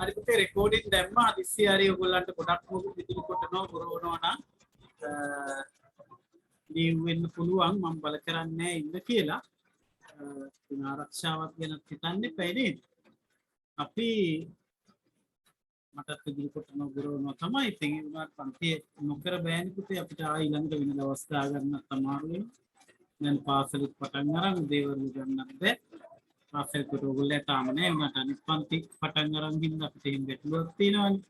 හරි පුතේ රෙකෝඩින් දැම්මා හදිස්සිය හරි ඔයගොල්ලන්ට ගොඩක් මොකද විදුලි කොටනවා පුරවනවා නම් ලීව් වෙන්න පුළුවන් මම බල කරන්නේ ඉන්න කියලා තුන ආරක්ෂාවක් ගැන හිතන්න එපා නේද අපි මටත් විදුලි කොටනවා පුරවනවා තමයි ඉතින් ඒ වුණාට පන්තියේ නොකර බෑනේ පුතේ අපිට ආ ඊළඟට වෙන දවස් දා ගන්නත් අමාරු වෙනවා දැන් පාසලෙත් පටන් අරන් දේවල් ගන්නත් බෑ පාසල් කොට ඔයගොල්ලෝ තාම නෑ උනාට අනිත් පන්ති පටන් අරන් ගින්න අපිට එහෙම ගැටලුවක් තියෙනවනේ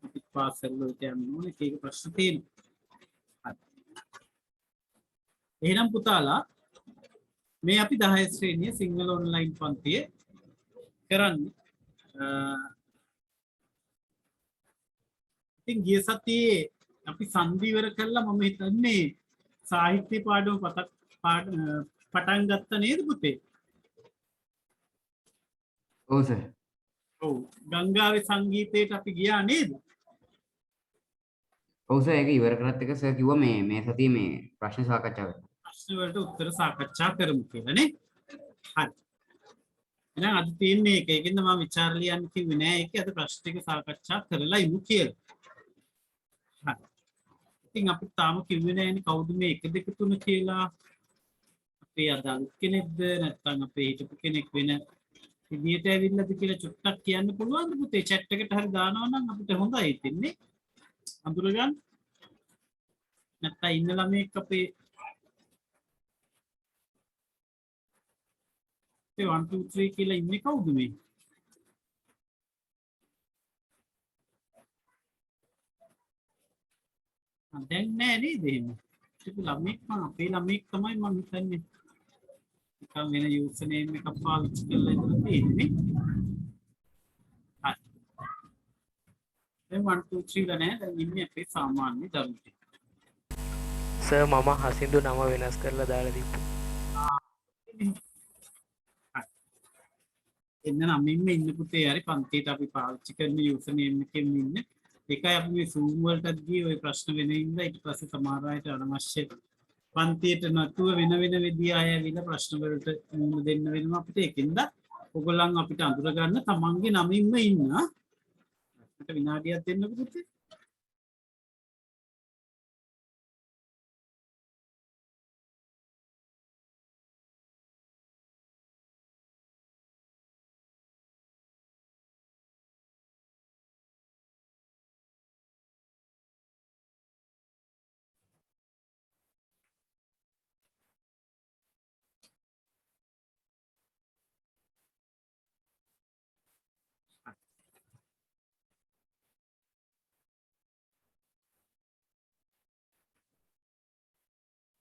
අපි පාසල් වලට යන්න ඕනේ ඒක ප්‍රශ්න තියෙනවා හරි එහෙනම් පුතාලා මේ අපි 10 ශ්‍රේණිය සිංහල ඔන්ලයින් පන්තියේ කරන්නේ ඉතින් ගිය සතියේ අපි සංධි ඉවර කළා මම හිතන්නේ සාහිත්‍ය පාඩම පටන් ගත්ත නේද පුතේ ඔව් සර්. ඔව් ගංගාවේ සංගීතයට අපි ගියා නේද? ඔව් සර් ඒක ඉවර කරත් එක සර් කිව්වා මේ සතියේ මේ ප්‍රශ්න සාකච්ඡා කරන්න. ප්‍රශ්න වලට උත්තර සාකච්ඡා කරමු කියලා නේ. හරි. එහෙනම් අද තියෙන්නේ ඒකෙන්ද මම විචාර ලියන්න කිව්වේ නෑ ඒකේ අද ප්‍රශ්න ටික සාකච්ඡා කරලා ඉමු කියලා. හරි. ඉතින් අපි තාම කිව්වේ නෑනේ කවුද මේ 1 2 3 කියලා. අපේ අදාළ කෙනෙක්ද නැත්නම් අපේ හිටපු කෙනෙක් වෙන විදියට ඇවිල්ලාද කියලා චුට්ටක් කියන්න පුළුවන්ද පුතේ chat එකට හරි දානවා නම් අපිට හොඳයි ඉතින්නේ අඳුරගන්න නැත්නම් ඉන්න ළමෙක් අපේ 1 2 3 කියලා ඉන්නේ කවුද මේ දැන් නෑ නේද එහෙම ඒක ළමෙක් මම අපේ ළමෙක් තමයි මම හිතන්නේ නිකන් වෙන යූසර් නේම් එකක් පාවිච්චි කරලා ඉඳලා තියෙන්නේ. හරි. දැන් 1 2 3 ලා නෑ දැන් ඉන්නේ අපේ සාමාන්‍ය දරුවෝ. සර් මම හසින්දු නම වෙනස් කරලා දාලා තිබ්බා. හරි. එන්න නම් ඉන්න පුතේ හරි පන්තියට අපි පාවිච්චි කරන යූසර් නේම් එකෙන් ඉන්න. ඒකයි අපි මේ Zoom වලටත් ගියේ ওই ප්‍රශ්න වෙන ඉඳලා ඊට පස්සේ සමහර අයට අනවශ්‍ය පන්තියට නැතුව වෙන විදිය අය ඇවිල්ලා ප්‍රශ්න වලට මුහුණ දෙන්න වෙනවා අපිට ඒකින්ද ඔයගොල්ලන් අපිට අඳුර ගන්න තමන්ගේ නමින්ම ඉන්න මට විනාඩියක් දෙන්නකෝ පුතේ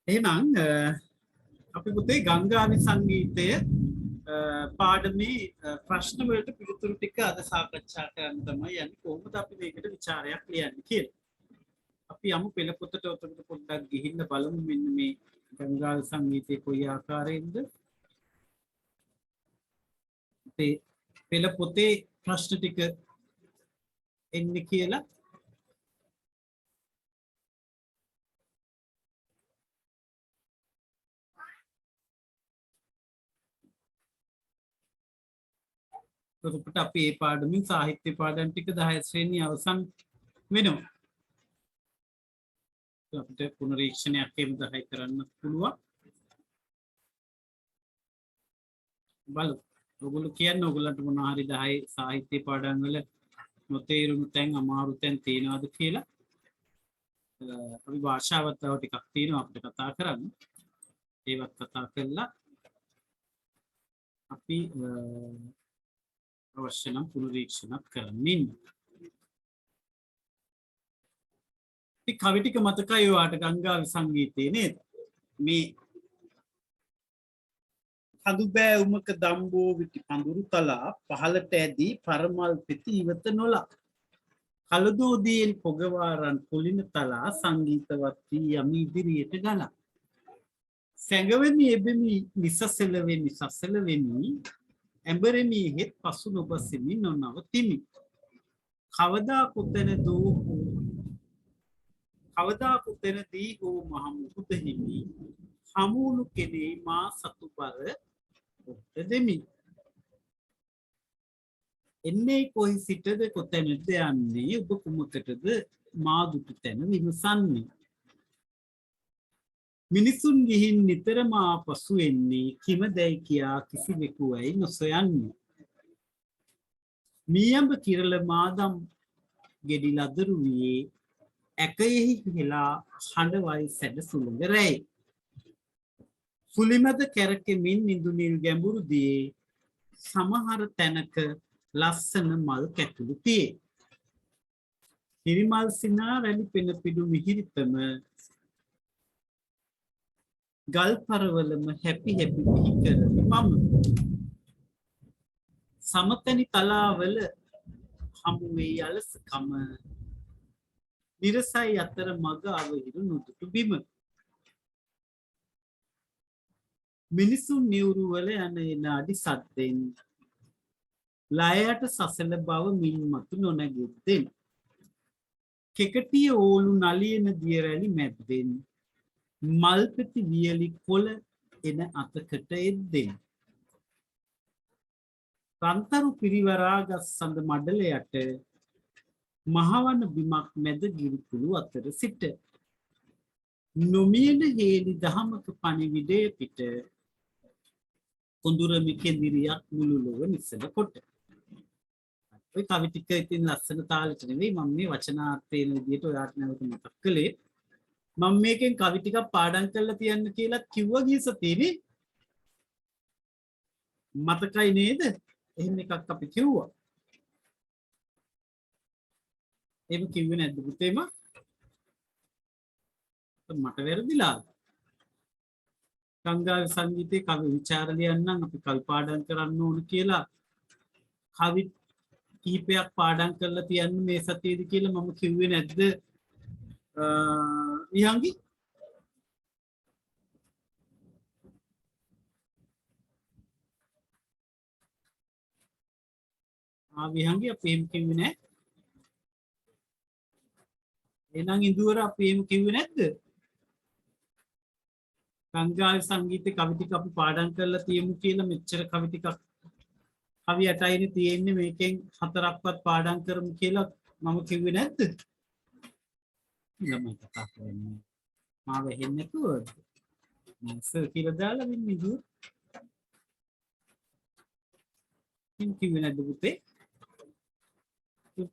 එහෙනම් අපි පුතේ ගංගාවේ සංගීතය පාඩමේ ප්‍රශ්න වලට පිළිතුරු ටික අද සාකච්ඡා කරන්න තමයි යන්නේ කොහොමද අපි මේකට ਵਿਚාරයක් ලියන්නේ කියලා. අපි යමු පෙළ පොතට උතකට පොඩ්ඩක් ගිහින් බලමු මෙන්න මේ ගංගාවේ සංගීතයේ කොයි ආකාරයෙන්ද අපේ පෙළ පොතේ ප්‍රශ්න ටික එන්නේ කියලා එතකොට අපි මේ පාඩමින් සාහිත්‍ය පාඩම් ටික 10 ශ්‍රේණිය අවසන් වෙනවා. අපිට පුනරීක්ෂණයක් එහෙම 10 කරන්න පුළුවන්. බලමු. ඔයගොල්ලෝ කියන්නේ ඔයගොල්ලන්ට මොනවා හරි 10 සාහිත්‍ය පාඩම් වල නොතේරුණු තැන් අමාරු තැන් තියෙනවද කියලා. අපි භාෂාවත් තව ටිකක් තියෙනවා අපිට කතා කරන්න. ඒවත් කතා කරලා අපි අවශ්‍ය නම් පුනරීක්ෂණක් කරමින් ඉතින් කවි ටික මතකයි ඔයාට ගංගාවේ සංගීතයේ නේද මේ කඳුබෑ උමක දම්බෝ විටි පඳුරු තලා පහලට ඇදී පරමල් පෙති ඉවත නොලා කලදෝදියෙන් පොගවාරන් පොලින තලා සංගීතවත් වී යමි ඉදිරියට ගලා සැඟවෙමි එබෙමි නිසසෙලවෙමි සසලවෙමි ඇඹරෙමි හෙත් පසු නොබසෙමි නොනවතිමි කවදා කොතැනදී හෝ මහ මුකුද හිමි හමුණු කෙනේ මා සතු බර ඔබට දෙමි එන්නේ කොහි සිටද කොතැනද යන්නේ ඔබ කුමකටද මා දුටු තැන විමසන්නේ. මිනිසුන් ගිහින් නිතරම ආපසු එන්නේ කිමදැයි කියා කිසිවෙකුවයි නොසොයන්නේ. මියඹ කිරල මාදම් ගෙඩි ලදරු වියේ ඇකයෙහි හෙලා හඬවයි සැඩ සුළඟ රැයි. සුලිමද කැරකෙමින් නිදුනිල් ගැඹුරු දියේ සමහර තැනක ලස්සන මල් කැටුළු තියේ. හිරිමල් සිනා රැලි පෙන පිඩු මිහිරිතම ගල් පරවලම හැපි හැපි පිහි කරන මම. සමතැනි තලාවල හමුවේ යලසකම නිරසයි අතර මග අවහිරු නොදුටු බිම. මිනිසුන් නිවුරුවල යන එන අඩි සද්දෙන් ලයට සසල බව මින් මතු නොනැගෙද්දෙන්. කෙකටිය ඕලු නලියන දියරැලි මැද්දෙන් මල්පති වියලි කොළ එන අතකට එද්දෙන්. රන්තරු පිරිවරාගස් සඳ මඩලයට මහවන බිමක් මැද ගිරිකුළු අතර සිට. නොමියන හේලි දහමක පණිවිඩය පිට කොඳුරමි කෙඳිරියක් මුළු ලොව නිසල කොට. ඔය කවි ටික ඉතින් ලස්සන තාලෙට නෙවෙයි මම මේ වචනාර්ථයෙන් විදියට ඔයාට නැවත මතක් කළේ. මම මේකෙන් කවි ටිකක් පාඩම් කරලා තියන්න කියලා කිව්වා ගිය සතියේදී. මතකයි නේද? එහෙම එකක් අපි කිව්වා. එහෙම කිව්වේ නැද්ද පුතේම? මට වැරදිලා. ගංගා සංගීතයේ කවි විචාර ලියන්නම් අපි කවි පාඩම් කරන්න ඕන කියලා කවි කිහිපයක් පාඩම් කරලා තියන්න මේ සතියේදී කියලා මම කිව්වේ නැද්ද? විහංගි විහංගි අපි එහෙම කිව්වේ නෑ. එහෙනම් ඉඳුවර අපි එහෙම කිව්වේ නැද්ද? ගංගා සංගීතේ කවි ටික අපි පාඩම් කරලා තියමු කියලා මෙච්චර කවි ටිකක් කවි 8යිනේ තියෙන්නේ මේකෙන් 4ක්වත් පාඩම් කරමු කියලා මම කිව්වේ නැද්ද? ළමයි කතා කරන්නේ මාව හෙන්නේ නැතුව මම සර් කියලා දාලා ඉන්නේ දුර. ඉන් කිව්වේ නැද්ද පුතේ?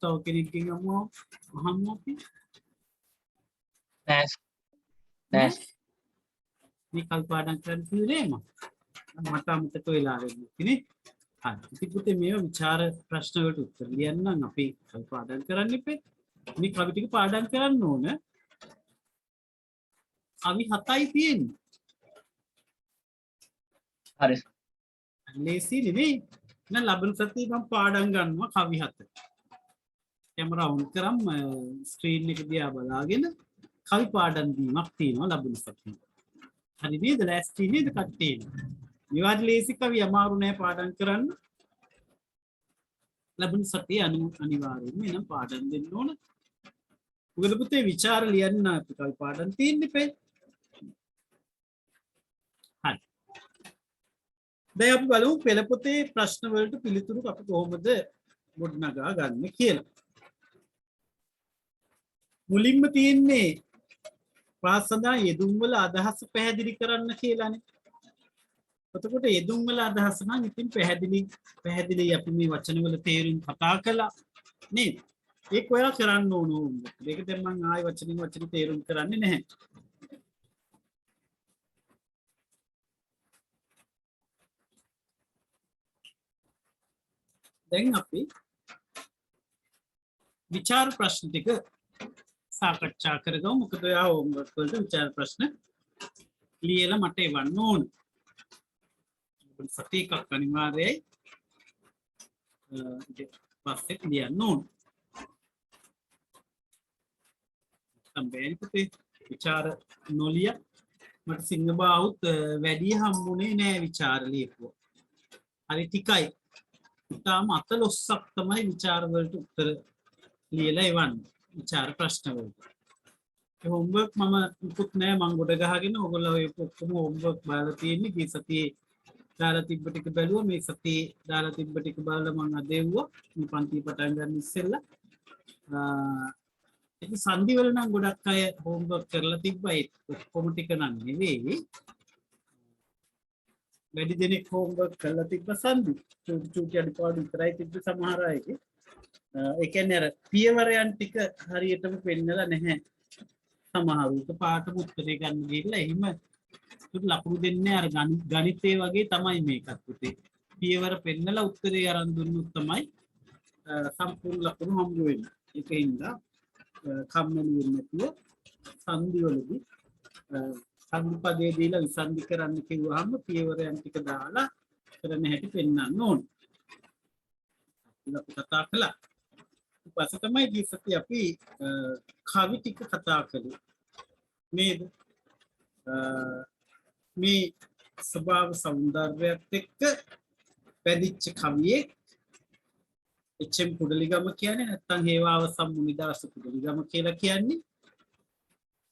තව කෙනෙක්ගෙන් අහන්න අපි. නෑ මේ කල් පාඩම් කරන්න කිව්වේ මම. මට අමතක වෙලා ඉන්නේ. හරි. ඉතින් පුතේ මේවා විචාර ප්‍රශ්න වලට උත්තර ලියන්න අපි කල් පාඩම් කරන්න ඉපේ. මේ කවි ටික පාඩම් කරන්න ඕන. කවි 7යි තියෙන්නේ. හරි ලේසි නෙමෙයි. නෑ ලබන සතියේ මම පාඩම් ගන්නවා කවි 7. කැමරා ඔන් කරම් ස්ක්‍රීන් එක දිහා බලාගෙන කවි පාඩම් දීමක් තියෙනවා ලබන සතියේ. හරි නේද? ලෑස්ති නේද කට්ටිය? විවාද ලේසි කවි අමාරු නෑ පාඩම් කරන්න. ලබන සතියේ අනිවාර්යයෙන්ම එනම් පාඩම් දෙන්න ඕන. මොකද පුතේ විචාර ලියන්න අපි කවි පාඩම් තියෙන්නේ පෙ. හරි. දැන් අපි බලමු පෙළ පොතේ ප්‍රශ්න වලට පිළිතුරු අපි කොහොමද ගොඩනගා ගන්න කියලා. මුලින්ම තියෙන්නේ ප්‍රාසඳා යෙදුම් වල අදහස පැහැදිලි කරන්න කියලානේ. එතකොට යෙදුම් වල අදහස නම් ඉතින් පැහැදිලි අපි මේ වචන වල තේරුම් කතා කළා නේද? ඒක ඔයාලා කරන්න ඕන. ඒක දැන් මම ආයි වචන තේරුම් කරන්නේ නැහැ. දැන් අපි විචාර ප්‍රශ්න ටික සාකච්ඡා කරගමු. මොකද ඔයා හෝම්වර්ක් වලට විචාර ප්‍රශ්න ලියලා මට එවන්න ඕන. සතිය එකක් අනිවාර්යයි. පස්සේ ලියන්න ඕන. සම්බේන් පුතේ විචාර නොලිය මට සිංහබාහුත් වැඩි හම්බුනේ නෑ විචාර ලියපුවා. හරි ටිකයි. තාම අතලොස්සක් තමයි විචාර වලට උත්තර ලියලා එවන්නේ. විචාර ප්‍රශ්න වලට. ඒ හෝම්වර්ක් මම මුකුත් නෑ මම ගොඩ ගහගෙන ඔයගොල්ලෝ ඔය ඔක්කොම හෝම්වර්ක් බලලා තියෙන්නේ ගිය සතියේ දාලා තිබ්බ ටික බැලුවා මේ සතියේ දාලා තිබ්බ ටික බලලා මම අදෙව්වා මේ පන්ති පටන් ගන්න ඉස්සෙල්ලා ඒක සංදි වල නම් ගොඩක් අය හෝම්වර්ක් කරලා තිබ්බා ඒ ඔක්කොම ටික නම් නෙවෙයි වැඩි දෙනෙක් හෝම්වර්ක් කරලා තිබ්බ සංදි චූටි චූටි අඩපාඩු විතරයි තිබ්බ සමහර අයගේ ඒ කියන්නේ අර පියවරයන් ටික හරියටම පෙන්නලා නැහැ සමහරු එක පාටම උත්තරේ ගන්න ගිහිල්ලා එහෙම ලකුණු දෙන්නේ අර ගණිතේ වගේ තමයි මේකත් පුතේ පියවර පෙන්නලා උත්තරේ අරන් දුන්නොත් තමයි සම්පූර්ණ ලකුණු හම්බ වෙන්නේ ඒකින්ද කම්මැලි වෙන්නේ නැතුව සංදි වලදී සංදි පදේ දීලා විසන්ධි කරන්න කිව්වහම පියවරයන් ටික දාලා කරන්න හැටි පෙන්නන්න ඕනේ අපි කතා කළා ඊපස්සේ තමයි ගියසති අපි කවි ටික කතා කළේ මේ ස්වභාව සෞන්දර්යයත් එක්ක පැදිච්ච කවියෙක් එච්.එම්. කුඩලිගම කියන්නේ නැත්නම් හේවාව සම්මුනිදාස කුඩලිගම කියලා කියන්නේ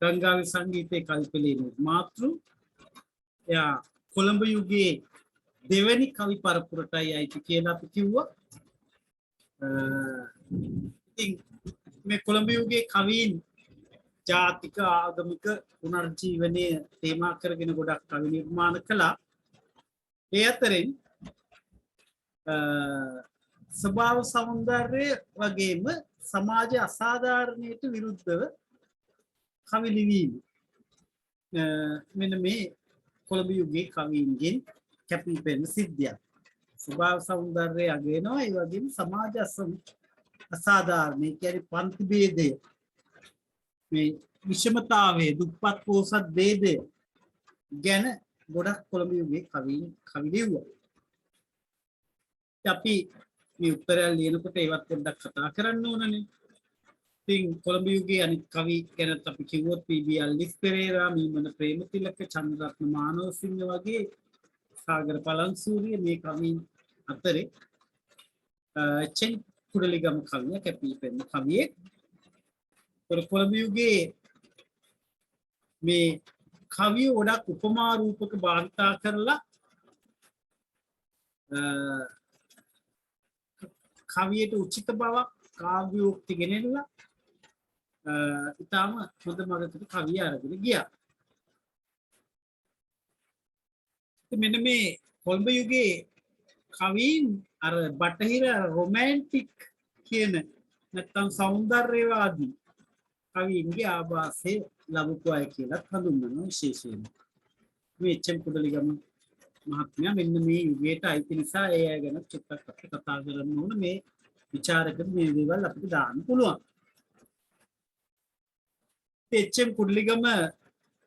ගංගාවේ සංගීතයේ කල්පලේ මාතෘ එයා කොළඹ යුගයේ දෙවැනි කවි පරපුරටයි අයිති කියලා අපි කිව්වා ඉතින් මේ කොළඹ යුගයේ කවීන් ජාතික ආගමික පුනර්ජීවනය තේමා කරගෙන ගොඩක් කවි නිර්මාණ කළා ඒ අතරින් ස්වභාව සෞන්දර්යය වගේම සමාජ අසාධාරණයට විරුද්ධව කවි ලිවීම මෙන්න මේ කොළඹ යුගයේ කවීන්ගෙන් කැපී පෙනෙන සිද්ධියක් ස්වභාව සෞන්දර්යය අගයනවා ඒ වගේම සමාජ අසාධාරණ කියන්නේ පන්ති ભેදය මේ විෂමතාවයේ දුප්පත් පොහොසත් ભેදය ගැන ගොඩක් කොළඹ යුගයේ කවි ලිව්වා අපි මේ උත්තරය ලියනකොට ඒවත් පොඩ්ඩක් කතා කරන්න ඕනනේ. ඉතින් කොළඹ යුගයේ අනිත් කවි ගැන අපි කිව්වොත් පී.බී. අල්විස් පෙරේරා, මීමන ප්‍රේමතිලක, චන්ද්‍රරත්න මානවසිංහ වගේ සාගර පලන්සූරිය මේ කවීන් අතරේ එච්.එම්. කුඩලිගම කවිය කැපී පෙනෙන කවියෙක්. කොළඹ යුගයේ මේ කවිය ගොඩක් උපමා රූපක භාවිතා කරලා කවියට උචිත බවක් කාව්‍යෝක්ති ගෙනෙලා ඉතාම හොඳ මගකට කවිය අරගෙන ගියා. මෙන්න මේ කොළඹ යුගයේ කවීන් අර බටහිර රොමැන්ටික් කියන නැත්නම් සෞන්දර්යවාදී කවීන්ගේ ආభాසය ලැබපු අය කියලා හඳුන්වනවා විශේෂයෙන්. මේ එච්.එම්. කුඩලිගම මහත්මයා මෙන්න මේ යුගයට අයිති නිසා ඒ අය ගැන චුට්ටක් අපි කතා කරන්න ඕන මේ විචාරකෙ මේ දේවල් අපිට දාන්න පුළුවන්. එච්.එම්. කුඩලිගම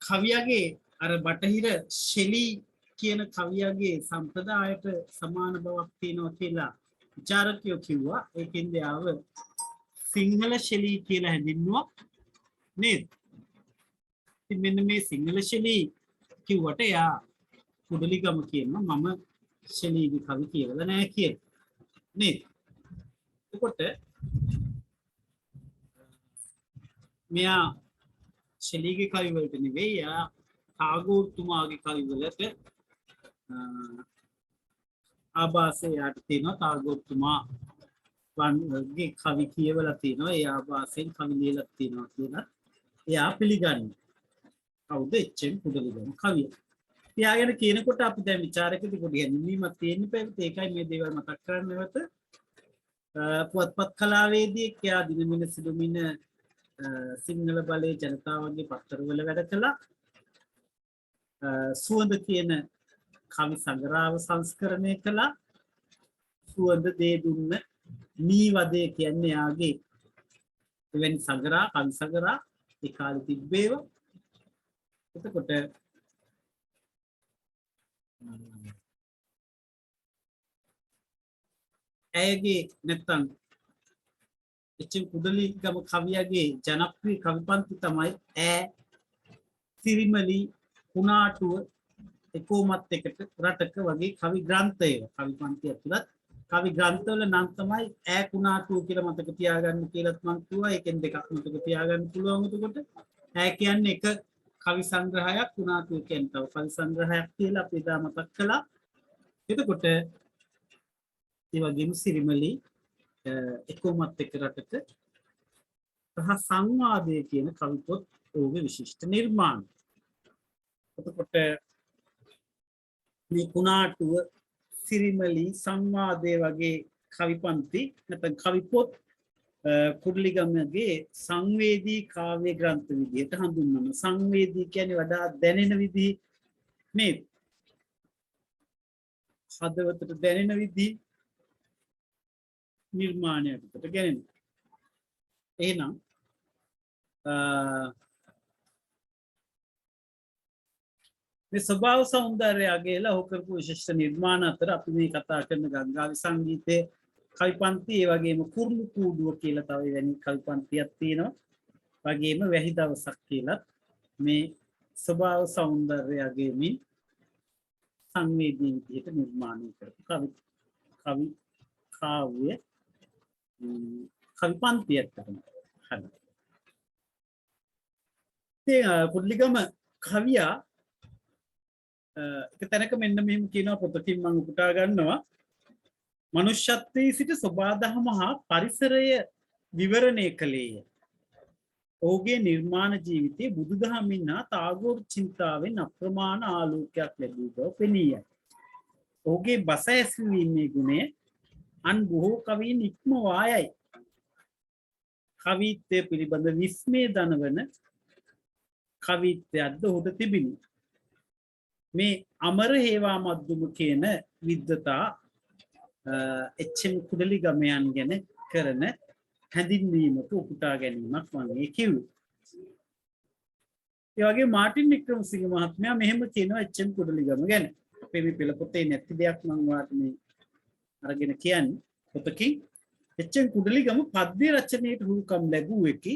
කවියගේ අර බටහිර ශෙලී කියන කවියගේ සම්ප්‍රදායට සමාන බවක් තියෙනවා කියලා විචාරකයෝ කිව්වා. ඒකෙන්ද ආව සිංහල ශෙලී කියලා හැඳින්වුවා නේද? ඉතින් මෙන්න මේ සිංහල ශෙලී කිව්වට එයා කුඩලිගම කියනවා මම ශෙලීගේ කවි කියවලා නැහැ කියලා. නේද? එතකොට මෙයා ශෙලීගේ කවි වලට නෙවෙයි යා ටාගෝර් තුමාගේ කවි වලට ආభాසය යට තියෙනවා. ටාගෝර් තුමා වන්ගේ කවි කියවලා තියෙනවා. ඒ ආభాසයෙන් කවි ලියලා තියෙනවා කියලා එයා පිළිගන්නවා. කවුද? එච්.එම්. කුඩලිගම කවිය. එයාගෙන කියනකොට අපි දැන් විචාරකෙදි පොඩි හැඳින්වීමක් තියෙන්න බෑ. ඒකයි මේ දේවල් මතක් කරන්න නැවත. පුවත්පත් කලාවේදී එයා දිනමින සිළුමින සිංහල බලයේ ජනතාවගේ පත්තරවල වැඩ කළා. සුවඳ කියන කවි සංග්‍රහව සංස්කරණය කළා. සුවඳ දේ දුන්න මී වදේ කියන්නේ යාගේ එවැනි සංග්‍රහ කවි සංග්‍රහ ඒ කාලේ තිබ්බේව. එතකොට ඇයගේ නැත්තම් එච්.එම්. කුඩලිගම කවියගේ ජනප්‍රිය කවිපන්ති තමයි ඈ, සිරිමලි, කුණාටුව, එකෝමත් එකට රටක වගේ කවි ග්‍රන්ථය. කවිපන්ති ඇතුළත් කවි ග්‍රන්ථවල නම් තමයි ඈ කුණාටුව කියලා මතක තියාගන්න කියලාත් මම කිව්වා. ඒකෙන් දෙකක් මතක තියාගන්න පුළුවන්. එතකොට ඈ කියන්නේ එක කවි සංග්‍රහයක්, කුණාටුව කියන්නේ තව කවි සංග්‍රහයක් කියලා අපි එදා මතක් කළා. එතකොට ඒ වගේම සිරිමලි එක්කෝමත් එක්ක රටක සහ සංවාදය කියන කවි පොත් ඔහුගේ විශිෂ්ට නිර්මාණ. එතකොට මේ කුණාටුව සිරිමලි සංවාදය වගේ කවි පන්ති නැත්නම් කවි පොත් කුඩලිගමගේ සංවේදී කාව්‍ය ග්‍රන්ථ විදිහට හඳුන්වනවා. සංවේදී කියන්නේ වඩා දැනෙන විදිහ මේ හදවතට දැනෙන විදිහ නිර්මාණයකට ගැනෙන. එහෙනම් මේ ස්වභාව සෞන්දර්යය අගයලා ඔහු කරපු විශිෂ්ට නිර්මාණ අතර අපි මේ කතා කරන ගංගාවි සංගීතයේ කවි පන්ති ඒ වගේම කුරුළු කූඩුව කියලා තව වෙනි කවි පන්තියක් තියෙනවා. වගේම වැහි දවසක් කියලා මේ ස්වභාව සෞන්දර්යය අගයමින් සංවේදී විදිහට නිර්මාණය කරපු කවි කාව්‍ය කවි පන්තියක් තමයි. හරි. ඉතින් කුඩලිගම කවියා එක තැනක මෙන්න මෙහෙම කියනවා පොතකින් මම උපුටා ගන්නවා. මනුෂ්‍යත්වයේ සිට සබාදහම හා පරිසරය විවරණය කළේය. ඔහුගේ නිර්මාණ ජීවිතයේ බුදුදහමින් හා තාගෝර් චින්තාවෙන් අප්‍රමාණ ආලෝකයක් ලැබූ බව පෙනී යයි. ඔහුගේ බස ඇසීමේ ගුණය අන් බොහෝ කවීන් ඉක්මවා යයි. කවිත්වය පිළිබඳ විස්මය දනවන කවිත්වයක්ද ඔහුට තිබිණි. මේ අමර හේවා මද්දුම කියන විද්වතා එච්.එම්. කුඩලිගමයන් ගැන කරන හැඳින්වීමක උපුටා ගැනීමක් වගේ කිව්වේ. ඒ වගේ මාටින් වික්‍රමසිංහ මහත්මයා මෙහෙම කියනවා එච්.එම්. කුඩලිගම ගැන. අපේ මේ පෙළ පොතේ නැති දෙයක් මම වාට මේ අරගෙන කියන්නේ. පොතකින් එච්.එම්. කුඩලිගම පද්‍ය රචනයට හුරුකම් ලැබූ එකි.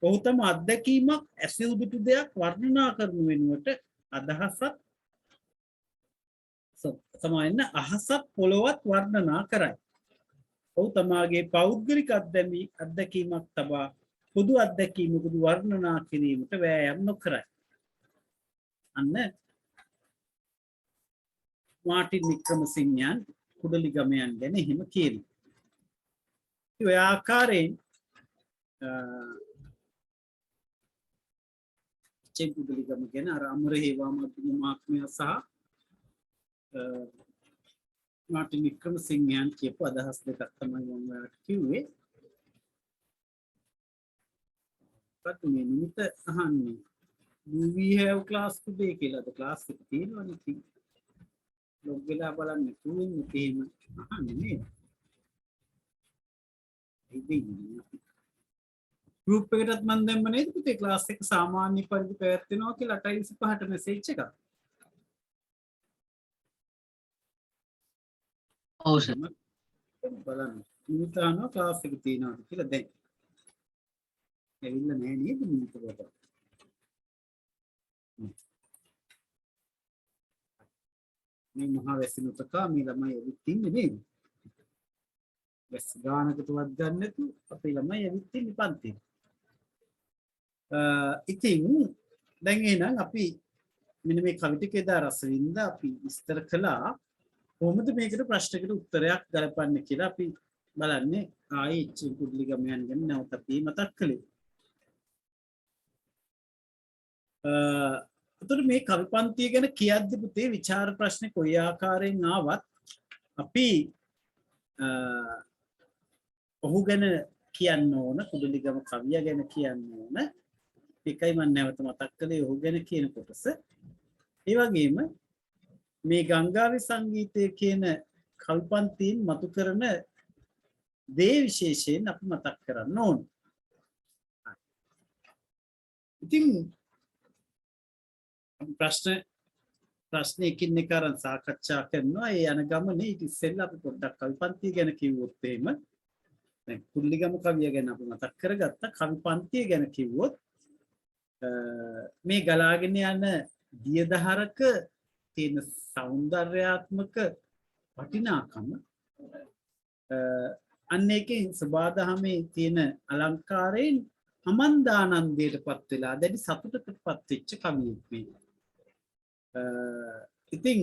ඔහු තම අත්දැකීමක් ඇසූ දුටු දෙයක් වර්ණනා කරනු වෙනුවට අදහසක් සමායන්න අහසත් පොළොවත් වර්ණනා කරයි. ඔහු තමාගේ පෞද්ගලික අත්දැකීමක් තබා පොදු අත්දැකීමකුදු වර්ණනා කිරීමට වෑයම් නොකරයි. අන්න මාටින් වික්‍රමසිංහයන් කුඩලිගමයන් ගැන එහෙම කියනවා. ඔය ආකාරයෙන් එච්.එම්. කුඩලිගම ගැන අර අමර හේවා මද්දුම මහත්මයා සහ මාටින් වික්‍රමසිංහයන් කියපු අදහස් දෙකක් තමයි මම ඔයාලට කිව්වේ. but මේ නිමිත අහන්නේ do we have class today කියලාද class එක තියෙනවනේ ඉතින් log වෙලා බලන්න තුලින් එහෙම අහන්නේ නේද? ඉතින් group එකටත් මම දැම්ම නේද පුතේ class එක සාමාන්‍ය පරිදි පැවැත්වෙනවා කියලා 8:25ට message එකක්. ඔව් සර්. බලන්න නිමිතාන ක්ලාස් එක තියෙනවද කියලා දැන් ඇවිල්ලා නැහැ නේද නිමිතකට. මේ මහා වැසිනුතකා මේ ළමයි ඇවිත් ඉන්නේ නේද? වැස් ගානකටවත් ගන්න නැතු අපේ ළමයි ඇවිත් ඉන්නේ පන්තියේ. ඉතින් දැන් එහෙනම් අපි මෙන්න මේ කවි ටිකේ දා රසවින්ද අපි විස්තර කළා. කොහොමද මේකට ප්‍රශ්නයකට උත්තරයක් ගලපන්නේ කියලා අපි බලන්නේ ආයේ එච්.එම්. කුඩලිගමයන් ගැන නැවත අපි මතක් කළේ. එතකොට මේ කවි පන්තිය ගැන කියද්දි පුතේ විචාර ප්‍රශ්නේ කොයි ආකාරයෙන් ආවත් අපි ඔහු ගැන කියන්න ඕන කුඩලිගම කවිය ගැන කියන්න ඕන. ඒකයි මම නැවත මතක් කළේ ඔහු ගැන කියන කොටස. ඒ වගේම මේ ගංගාවි සංගීතය කියන කවි පන්තියෙන් මතු කරන දේ විශේෂයෙන් අපි මතක් කරන්න ඕන. ඉතින් ප්‍රශ්න එකින් එක අරන් සාකච්ඡා කරනවා. ඒ යන ගමනේ ඊට ඉස්සෙල්ලා අපි පොඩ්ඩක් කවි පන්තිය ගැන කිව්වොත් එහෙම දැන් කුඩලිගම කවිය ගැන අපි මතක් කරගත්තා. කවි පන්තිය ගැන කිව්වොත් මේ ගලාගෙන යන දියදහරක තියෙන සෞන්දර්යාත්මක වටිනාකම අන්න ඒකේ සබාදහමේ තියෙන අලංකාරයෙන් අමන්දානන්දයට පත් වෙලා දැඩි සතුටකට පත් වෙච්ච කවියෙක් මේ. ඉතින්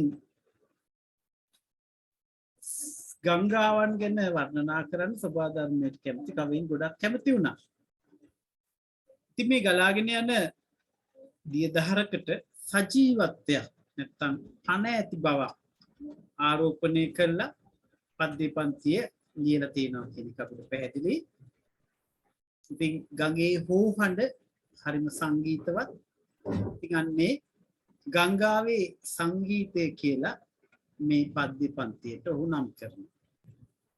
ගංගාවන් ගැන වර්ණනා කරන්න සබා ධර්මයට කැමති කවීන් ගොඩක් කැමති වුණා. ඉතින් මේ ගලාගෙන යන දියදහරකට සජීවත්වයක් නැත්තම් පණ ඇති බවක් ආරෝපණය කරලා පද්‍ය පන්තිය ලියලා තියෙනවා කියන එක අපිට පැහැදිලි. ඉතින් ගඟේ හෝ හඬ හරිම සංගීතවත්. ඉතින් අන්නේ ගංගාවේ සංගීතය කියලා මේ පද්‍ය පන්තියට ඔහු නම් කරනවා.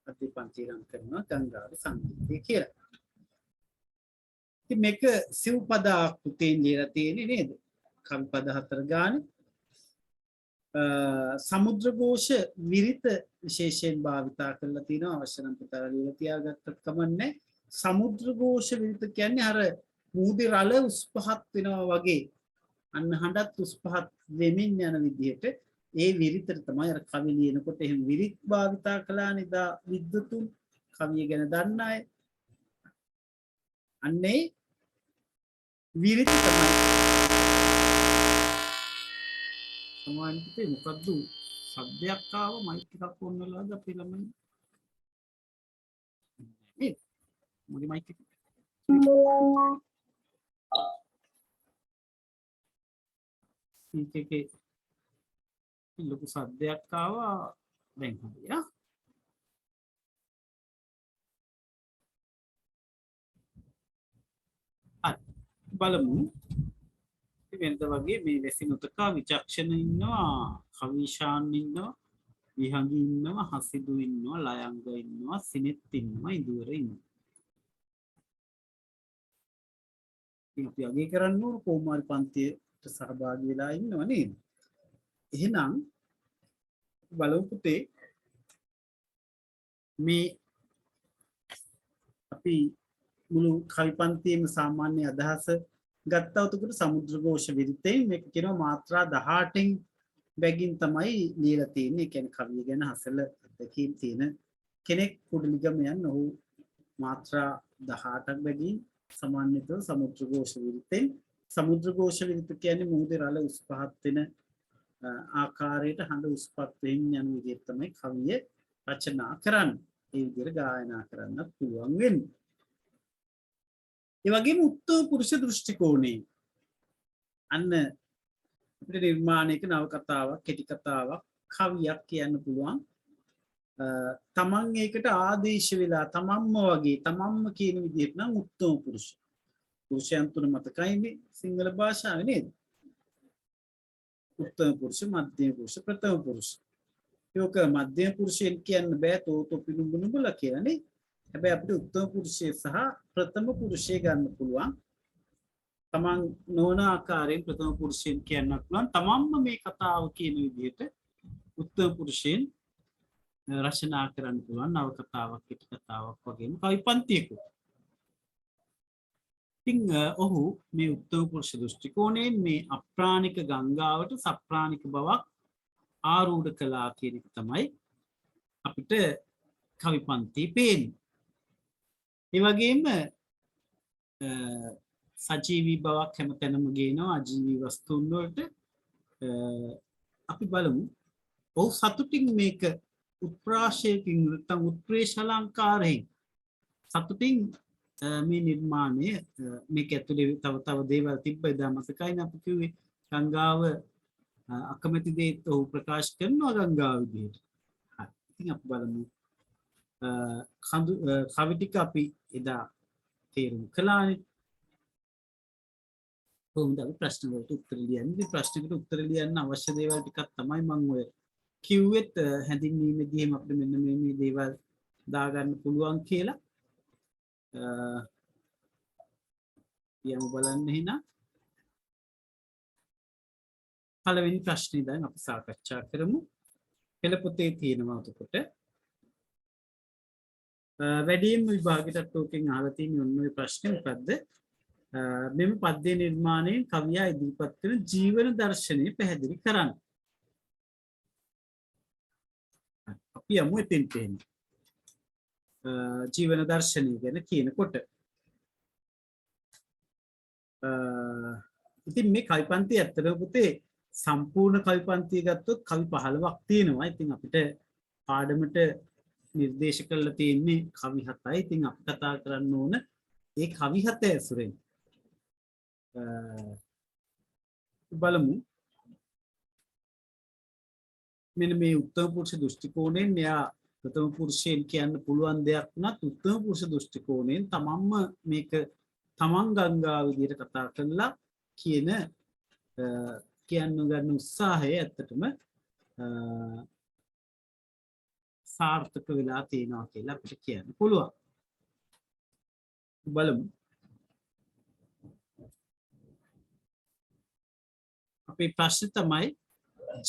පද්‍ය පන්තිය නම් කරනවා ගංගාවේ සංගීතය කියලා. ඉතින් මේක සිව්පද ආකෘතියෙන් ලියලා තියෙන්නේ නේද? කවි පද 4 ගානේ. සමුද්‍ර ഘോഷ විරිත විශේෂයෙන් භාවිතා කරලා තිනවා. අවශ්‍ය නම් පුතාලා ලියලා තියාගත්තත් කමන්නේ. සමුද්‍ර ഘോഷ විරිත කියන්නේ අර මුහුදේ රළ උස් පහත් වෙනවා වගේ අන්න හඬත් උස් පහත් වෙමින් යන විදිහට ඒ විරිතට තමයි අර කවි ලියනකොට එහෙම විරිත් භාවිතා කළා නේද විද්වතුන් කවිය ගැන දන්න අය අන්නේ විරිත තමයි සමාන්විතේ මොකද්ද શબ્දයක් ආව මයික් එකක් ඕන වෙලාද අපේ ළමයි නේද මොකද මයික් එක ඒකේ ලොකු සද්දයක් ආවා දැන් හරියා බලමු වෙනද වගේ මේ වැසිනුතකා විචක්ෂණ ඉන්නවා කවිශාන් ඉන්නවා විහඟි ඉන්නවා හසිදු ඉන්නවා ලයංග ඉන්නවා සිනෙත් ඉන්නවා ඉදුවර ඉන්නවා ඉතින් අපි අගය කරන්න ඕන කොමාරි පන්තියට සහභාගී වෙලා ඉන්නව නේද එහෙනම් බලමු පුතේ මේ අපි මුළු කවි පන්තියේම සාමාන්‍ය අදහස ගත්තා උතකට සමුද්‍ර ഘോഷ විරිතේ මේක කියනවා මාත්‍රා 18න් බැගින් තමයි ලියලා තියෙන්නේ. ඒ කියන්නේ කවිය ගැන හසල අත්දැකීම් තියෙන කෙනෙක් කුඩලිගමයන් ඔහු මාත්‍රා 18ක් බැගින් සමන්විතව සමුද්‍ර ഘോഷ විරිතේ සමුද්‍ර ഘോഷ විරිත කියන්නේ මුහුදේ රළ උස් පහත් වෙන ආකාරයට හඬ උස් පහත් වෙමින් යන විදිහට තමයි කවිය රචනා කරන්නේ. ඒ විදිහට ගායනා කරන්නත් පුළුවන් වෙන්නේ. ඒ වගේම උත්තර පුරුෂ දෘෂ්ටි කෝණේ අන්න අපිට නිර්මාණයක නවකතාවක් කෙටි කතාවක් කවියක් කියන්න පුළුවන් තමන් ඒකට ආදේශ වෙලා තමන්ම වගේ තමන්ම කියන විදිහට නම් උත්තම පුරුෂ පුරුෂයන් තුන මතකයිනේ සිංහල භාෂාවේ නේද උත්තම පුරුෂ මධ්‍යම පුරුෂ ප්‍රථම පුරුෂ යෝක මධ්‍යම පුරුෂයන් කියන්න බෑ තෝතෝ පිනුඹුනුඹලා කියලානේ හැබැයි අපිට උත්තම පුරුෂය සහ ප්‍රථම පුරුෂය ගන්න පුළුවන්. තමන් නොවන ආකාරයෙන් ප්‍රථම පුරුෂයන් කියන්නත් පුළුවන්. තමන්ම මේ කතාව කියන විදිහට උත්තම පුරුෂයන් රචනා කරන්න පුළුවන්. නව කතාවක්, කෙටි කතාවක් වගේම කවි පන්තියක. ඉතින් ඔහු මේ උත්තම පුරුෂ දෘෂ්ටි කෝණයෙන් මේ අප්‍රාණික ගංගාවට සප්‍රාණික බවක් ආරූඪ කළා කියන එක තමයි අපිට කවි පන්තියේ පේන්නේ. ඒ වගේම සජීවී බවක් හැමතැනම ගේනවා අජීවී වස්තුන් වලට අපි බලමු ඔහු සතුටින් මේක උත්ප්‍රාශයකින් නැත්නම් උත්ප්‍රේෂ අලංකාරයෙන් සතුටින් මේ නිර්මාණය මේක ඇතුලේ තව දේවල් තිබ්බයි දා මතකයිනේ අපි කිව්වේ ගංගාව අකමැති දේත් ඔහු ප්‍රකාශ කරනවා ගංගාව විදිහට. හරි. ඉතින් අපි බලමු කවි ටික අපි එදා තේරුම් කළානේ. කොහොමද අපි ප්‍රශ්න වලට උත්තර ලියන්නේ? ප්‍රශ්නකට උත්තර ලියන්න අවශ්‍ය දේවල් ටිකක් තමයි මම ඔය කිව්වෙත් හැඳින්වීමේදී එහෙම අපිට මෙන්න මේ දේවල් දාගන්න පුළුවන් කියලා. යමු බලන්න එහෙනම්. පළවෙනි ප්‍රශ්නේ දැන් අපි සාකච්ඡා කරමු. පෙළ පොතේ තියෙනවා උතකොට වැඩිම විභාගයට ටෝකෙන් අහලා තියෙන ඔන්න ඔය ප්‍රශ්නේ මොකද්ද? මෙම පද්‍ය නිර්මාණයෙන් කවියා ඉදිරිපත් කරන ජීවන දර්ශනය පැහැදිලි කරන්න. අපි යමු එතෙන්ට එන්න. ජීවන දර්ශනය ගැන කියනකොට ඉතින් මේ කවි පන්තිය ඇත්තටම පුතේ සම්පූර්ණ කවි පන්තිය ගත්තොත් කවි 15ක් තියෙනවා. ඉතින් අපිට පාඩමට නිර්දේශ කරලා තියෙන්නේ කවි 7යි. ඉතින් අපි කතා කරන්න ඕන ඒ කවි 7 ඇසුරෙන්. බලමු. මෙන්න මේ උත්තම පුරුෂ දෘෂ්ටි කෝණයෙන් මෙයා ප්‍රථම පුරුෂයෙන් කියන්න පුළුවන් දෙයක් වුණත් උත්තම පුරුෂ දෘෂ්ටි කෝණයෙන් තමන්ම මේක තමන් ගංගා විදියට කතා කරලා කියන කියන්න ගන්න උත්සාහය ඇත්තටම සාර්ථක වෙලා තියෙනවා කියලා අපිට කියන්න පුළුවන්. බලමු. අපේ ප්‍රශ්න තමයි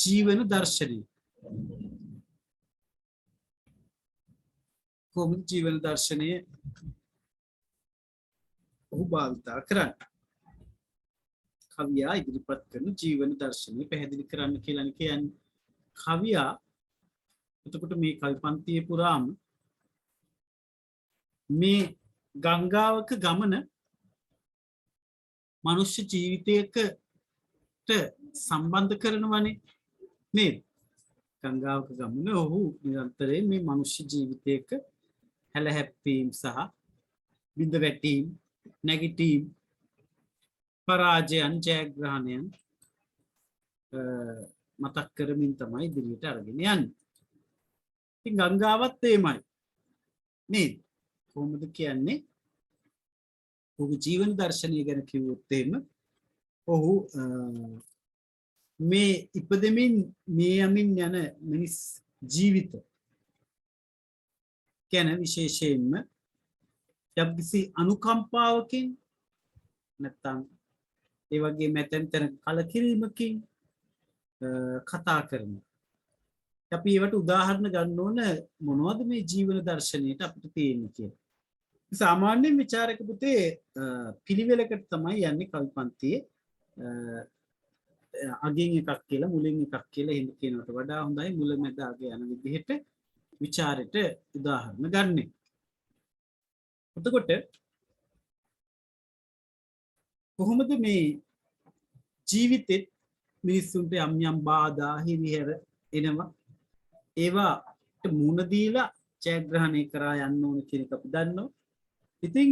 ජීවන දර්ශනය. කොහොමද ජීවන දර්ශනය ඔහු භාවිතා කරන්නේ? කවියා ඉදිරිපත් කරන ජීවන දර්ශනය පැහැදිලි කරන්න කියලා කියන්නේ. කවියා එතකොට මේ කවි පන්තියේ පුරාම මේ ගංගාවක ගමන මනුෂ්‍ය ජීවිතයකට සම්බන්ධ කරනවනේ නේද? ගංගාවක ගමන ඔහු නිරන්තරයෙන් මේ මනුෂ්‍ය ජීවිතයක හැලහැප්පීම් සහ බිඳ වැටීම් නැගිටීම් පරාජයන් ජයග්‍රහණයන් මතක් කරමින් තමයි ඉදිරියට අරගෙන යන්නේ. ඉතින් ගංගාවත් එමයයි නේද? කොහොමද කියන්නේ? ඔහුගේ ජීවන දර්ශනය ගැන කිව්වොත් එහෙම ඔහු මේ ඉපදෙමින් මේ යමින් යන මිනිස් ජීවිත ගැන විශේෂයෙන්ම යම්කිසි අනුකම්පාවකින් නැත්නම් ඒ වගේ මැතැන් තැන කලකිරීමකින් කතා කරනවා. අපි ඒවට උදාහරණ ගන්න ඕන මොනවද මේ ජීවන දර්ශනයට අපිට තියෙන්නේ කියලා. සාමාන්‍යයෙන් විචාරක පුතේ පිළිවෙලකට තමයි යන්නේ කවි පන්තියේ. අගින් එකක් කියලා මුලින් එකක් කියලා එහෙම කියනවට වඩා හොඳයි මුල මැද අග යන විදිහට විචාරයට උදාහරණ ගන්න. එතකොට කොහොමද මේ ජීවිතෙත් මිනිස්සුන්ට යම් යම් බාධා හිරිහැර එනවා ඒවාට මුහුණ දීලා ජයග්‍රහණය කරා යන්න ඕන කියන එක අපි දන්නවා. ඉතින්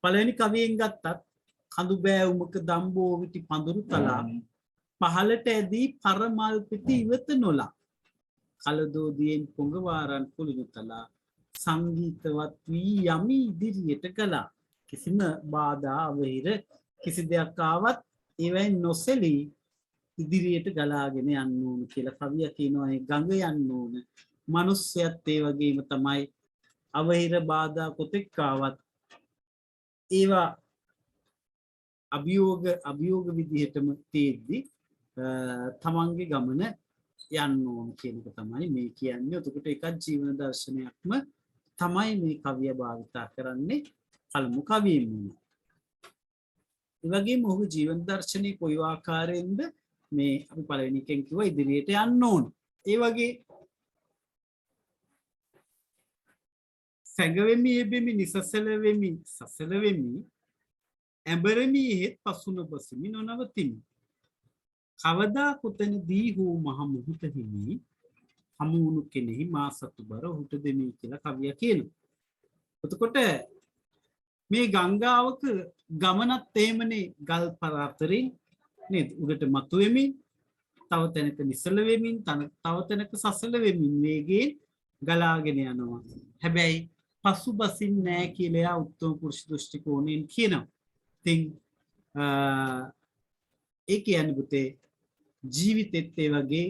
පළවෙනි කවියෙන් ගත්තත් කඳු බෑවුමක දම්බෝ විටි පඳුරු තලා පහලට ඇදී පරමල් පිටි ඉවත නොලා කලදෝදියෙන් පොඟවාරන් කුළුණු තලා සංගීතවත් වී යමි ඉදිරියට කළා. කිසිම බාධා අවහිර කිසි දෙයක් ආවත් ඒවෙන් නොසෙලී ඉදිරියට ගලාගෙන යන්න ඕන කියලා කවිය කියනවා. ඒ ගඟ යන්න ඕන. මිනිස්සයත් ඒ වගේම තමයි අවහිර බාධා කොතෙක් ආවත් ඒවා අභියෝග විදිහටම තියෙද්දි තමන්ගේ ගමන යන්න ඕන කියන එක තමයි මේ කියන්නේ. එතකොට එකක් ජීවන දර්ශනයක්ම තමයි මේ කවිය භාවිතා කරන්නේ පළමු කවියෙම. ඒ වගේම ඔහුගේ ජීවන දර්ශනය කොයි ආකාරයෙන්ද මේ අපි පළවෙනි එකෙන් කිව්වා ඉදිරියට යන්න ඕන. ඒ වගේ සැඟවෙමි එබෙමි නිසසල වෙමි සසල වෙමි ඇඹරෙමි එහෙත් පසුන බසිමි නොනවතිමි කවදා කොතැනදී හෝ මහ මුහුත හිමි හමුණු කෙනෙහි මා සතු බර ඔහුට දෙමි කියලා කවිය කියනවා. එතකොට මේ ගංගාවක ගමනත් එහෙමනේ ගල් පරාතරින් නේද උඩට මතුවෙමින් තව තැනක නිසල වෙමින් තව තැනක සසල වෙමින් වේගයෙන් ගලාගෙන යනවා. හැබැයි පසුබසින් නැහැ කියලා යා උත්තම පුරුෂ දෘෂ්ටි කෝණයෙන් කියනවා. ඉතින් ඒ කියන්නේ පුතේ ජීවිතෙත් ඒ වගේ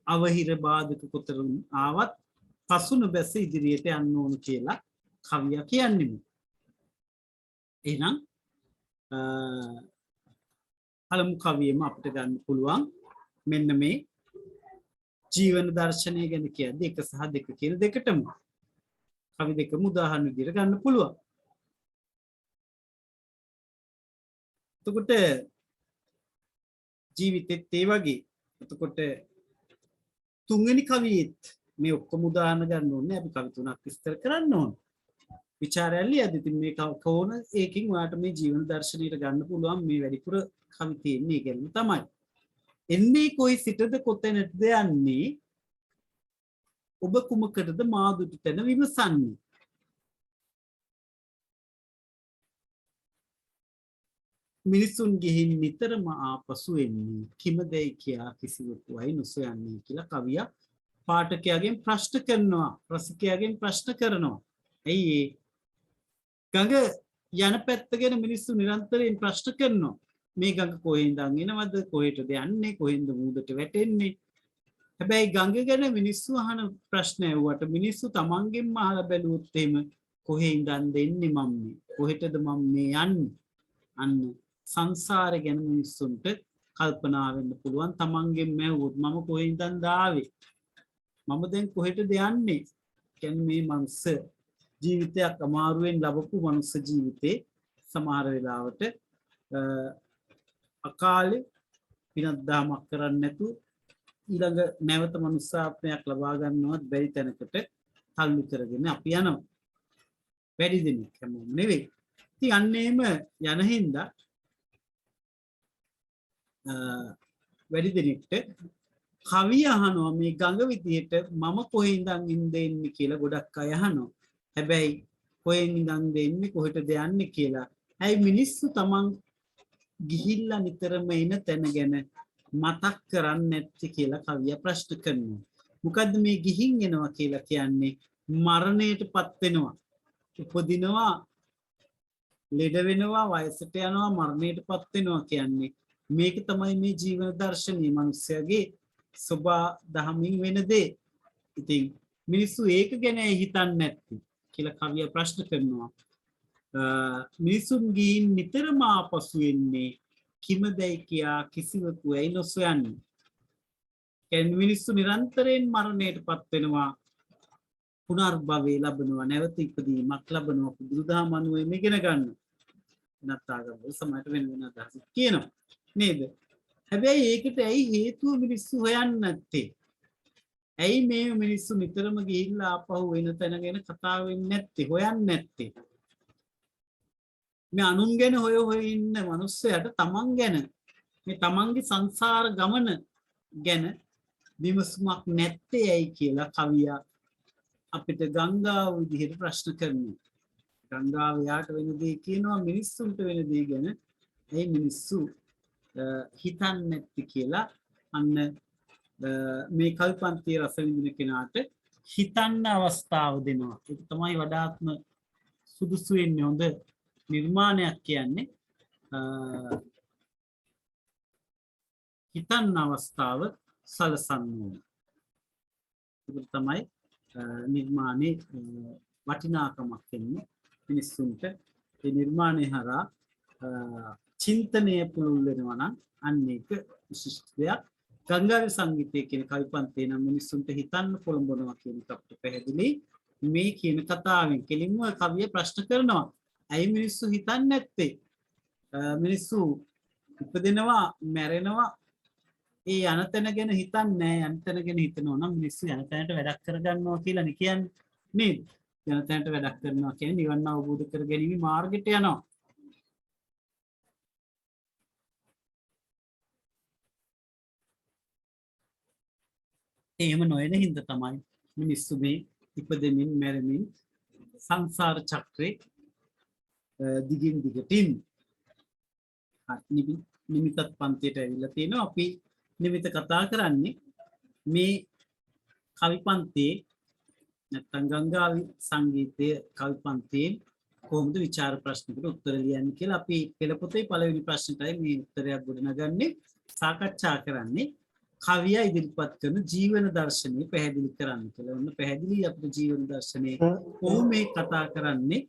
අවහිර බාධක කොතරම් ආවත් පසු නොබැස ඉදිරියට යන්න ඕන කියලා කවිය කියන්නේ. එහෙනම් පළමු කවියෙම අපිට ගන්න පුළුවන් මෙන්න මේ ජීවන දර්ශනය ගැන කියද්දී 1 සහ 2 කියලා දෙකටම කවි දෙකම උදාහරණ විදිහට ගන්න පුළුවන්. එතකොට ජීවිතෙත් ඒ වගේ. එතකොට තුන්වෙනි කවියෙත් මේ ඔක්කොම උදාහරණ ගන්න ඕනේ. අපි කවි තුනක් විස්තර කරන්න ඕනේ. විචාරයල්ලි අද ඉතින් මේ කවන ඒකින් ඔයාලට මේ ජීවන දර්ශනයට ගන්න පුළුවන් මේ වැඩිපුර කවි තියෙන්නේ ඒ ගැන තමයි. එන්නේ කොයි සිටද කොතැනටද යන්නේ ඔබ කුමකටද මා දුටු තැන විමසන්නේ? මිනිසුන් ගිහින් නිතරම ආපසු එන්නේ කිමදැයි කියා කිසිවෙකු අයි නොසොයන්නේ කියලා කවියා පාඨකයාගෙන් ප්‍රශ්න කරනවා, රසිකයාගෙන් ප්‍රශ්න කරනවා. ඇයි ගඟ යන පැත්ත ගැන මිනිස්සු නිරන්තරයෙන් ප්‍රශ්න කරනවා. මේ ගඟ කොහෙන්ද එනවද? කොහෙටද යන්නේ? කොහෙන්ද මූදට වැටෙන්නේ? හැබැයි ගඟ ගැන මිනිස්සු අහන ප්‍රශ්න ඇහුවට මිනිස්සු තමන්ගෙන්ම අහලා බැලුවොත් එහෙම කොහේ ඉඳන්ද එන්නේ මම මේ? කොහෙටද මම මේ යන්නේ? අන්න සංසාරය ගැන මිනිස්සුන්ට කල්පනා වෙන්න පුළුවන්. තමන්ගෙන්ම ඇහුවොත් මම කොහේ ඉඳන්ද ආවේ? මම දැන් කොහෙටද යන්නේ? කියන්නේ මේ මනුස්ස ජීවිතයක් අමාරුවෙන් ලැබපු මනුස්ස ජීවිතේ සමහර වෙලාවට අකාලේ පිනක් දාමක් කරන්නේ නැතුව ඊළඟ නැවත මනුස්සාත්මයක් ලබා ගන්නවත් බැරි තැනකට තල්ලු කරගෙන අපි යනවා. වැඩි දෙනෙක් හැමෝම නෙවෙයි. ඉතින් අන්නේම යන හින්දා වැඩි දෙනෙක්ට කවිය අහනවා මේ ගඟ විදියට මම කොහේ ඉඳන් ඉන්නේ කියලා ගොඩක් අය අහනවා. හැබැයි කොහෙන් ඉඳන් දෙන්නේ කොහෙටද යන්නේ කියලා. ඇයි මිනිස්සු තමන් ගිහිල්ලා නිතරම එන තැන ගැන මතක් කරන්නේ නැති කියලා කවිය ප්‍රශ්න කරනවා. මොකද්ද මේ ගිහින් එනවා කියලා කියන්නේ? මරණයටපත් වෙනවා. උපදිනවා, ලෙඩ වෙනවා, වයසට යනවා, මරණයටපත් වෙනවා කියන්නේ මේක තමයි මේ ජීවන දර්ශනය මනුස්සයාගේ සබා දහමින් වෙන දේ. ඉතින් මිනිස්සු ඒක ගැන හිතන්නේ නැති කියලා කවිය ප්‍රශ්න කරනවා. මිනිසුන් ගිහින් නිතරම ආපසු එන්නේ කිමදැයි කියා කිසිවෙකු ඇයි නොසොයන්නේ? කියන්නේ මිනිස්සු නිරන්තරයෙන් මරණයටපත් වෙනවා, පුනර්භවය ලැබෙනවා, නැවත ඉපදීමක් ලැබෙනවා. බුදුදහම අනුව මේ ඉගෙන ගන්න. නැත්නම් සමහරට වෙන වෙන අදහස් කියනවා නේද? හැබැයි ඒකට ඇයි හේතුව මිනිස්සු හොයන්නේ නැත්තේ? ඇයි මේ මිනිස්සු නිතරම ගිහිල්ලා ආපහු වෙන තැන ගැන කතා වෙන්නේ නැත්තේ, හොයන්නේ නැත්තේ? මේ අනුන් ගැන හොය ඉන්න මිනිස්සයාට තමන් ගැන, මේ තමන්ගේ සංසාර ගමන ගැන විමසුමක් නැත්තේ ඇයි කියලා කවියා අපිට ගංගාව විදිහට ප්‍රශ්න කරනවා. ගංගාව යාට වෙන දේ කියනවා, මිනිස්සුන්ට වෙන දේ ගැන ඇයි මිනිස්සු හිතන්නේ නැති කියලා අන්න මේ කල්පන්තිය රස විඳින කෙනාට හිතන්න අවස්ථාව දෙනවා. ඒක තමයි වඩාත්ම සුදුසු වෙන්නේ හොඳ නිර්මාණයක් කියන්නේ. හිතන්න අවස්ථාව සලසන්න ඕන. ඒක තමයි නිර්මාණයේ වටිනාකමක් වෙන්නේ මිනිස්සුන්ට. ඒ නිර්මාණය හරහා චින්තනය පුළුල් වෙනවා නම් අන්න ඒක විශිෂ්ට දෙයක්. ගංගාවේ සංගීතය කියන කවිපන්තේ නම් මිනිස්සුන්ට හිතන්න පොළඹවනවා කියන එක අපිට පැහැදිලි. මේ කියන කතාවෙන් කෙලින්ම කවිය ප්‍රශ්න කරනවා. ඇයි මිනිස්සු හිතන්නේ නැත්තේ? මිනිස්සු ඉපදෙනවා, මැරෙනවා, ඒ යන තැන ගැන හිතන්නේ නැහැ. යන තැන ගැන හිතනවා නම් මිනිස්සු යන තැනට වැඩක් කරගන්නවා කියලා නේ කියන්නේ නේද? යන තැනට වැඩක් කරනවා කියන්නේ නිවන අවබෝධ කර ගැනීම මාර්ගයට යනවා. එහෙම නොයන හින්දා තමයි මිනිස්සු මේ ඉපදෙමින් මැරෙමින් සංසාර චක්‍රේ දිගින් දිගට ඉන්නේ. නිමිතත් පන්තියට ඇවිල්ලා තියෙනවා. අපි නිමිත කතා කරන්නේ මේ කවිපන්තියේ නැත්නම් ගංගාවේ සංගීතයේ කවිපන්තියේ කොහොමද විචාර ප්‍රශ්නකට උත්තර ලියන්නේ කියලා අපි පෙළපොතේ පළවෙනි ප්‍රශ්නටයි මේ උත්තරයක් ගොඩනගන්නේ. සාකච්ඡා කරන්නේ කවිය ඉදිරිපත් කරන ජීවන දර්ශනය පැහැදිලි කරන්න කියලා. ඔන්න පැහැදිලි අපේ ජීවන දර්ශනය කොහොම මේ කතා කරන්නේ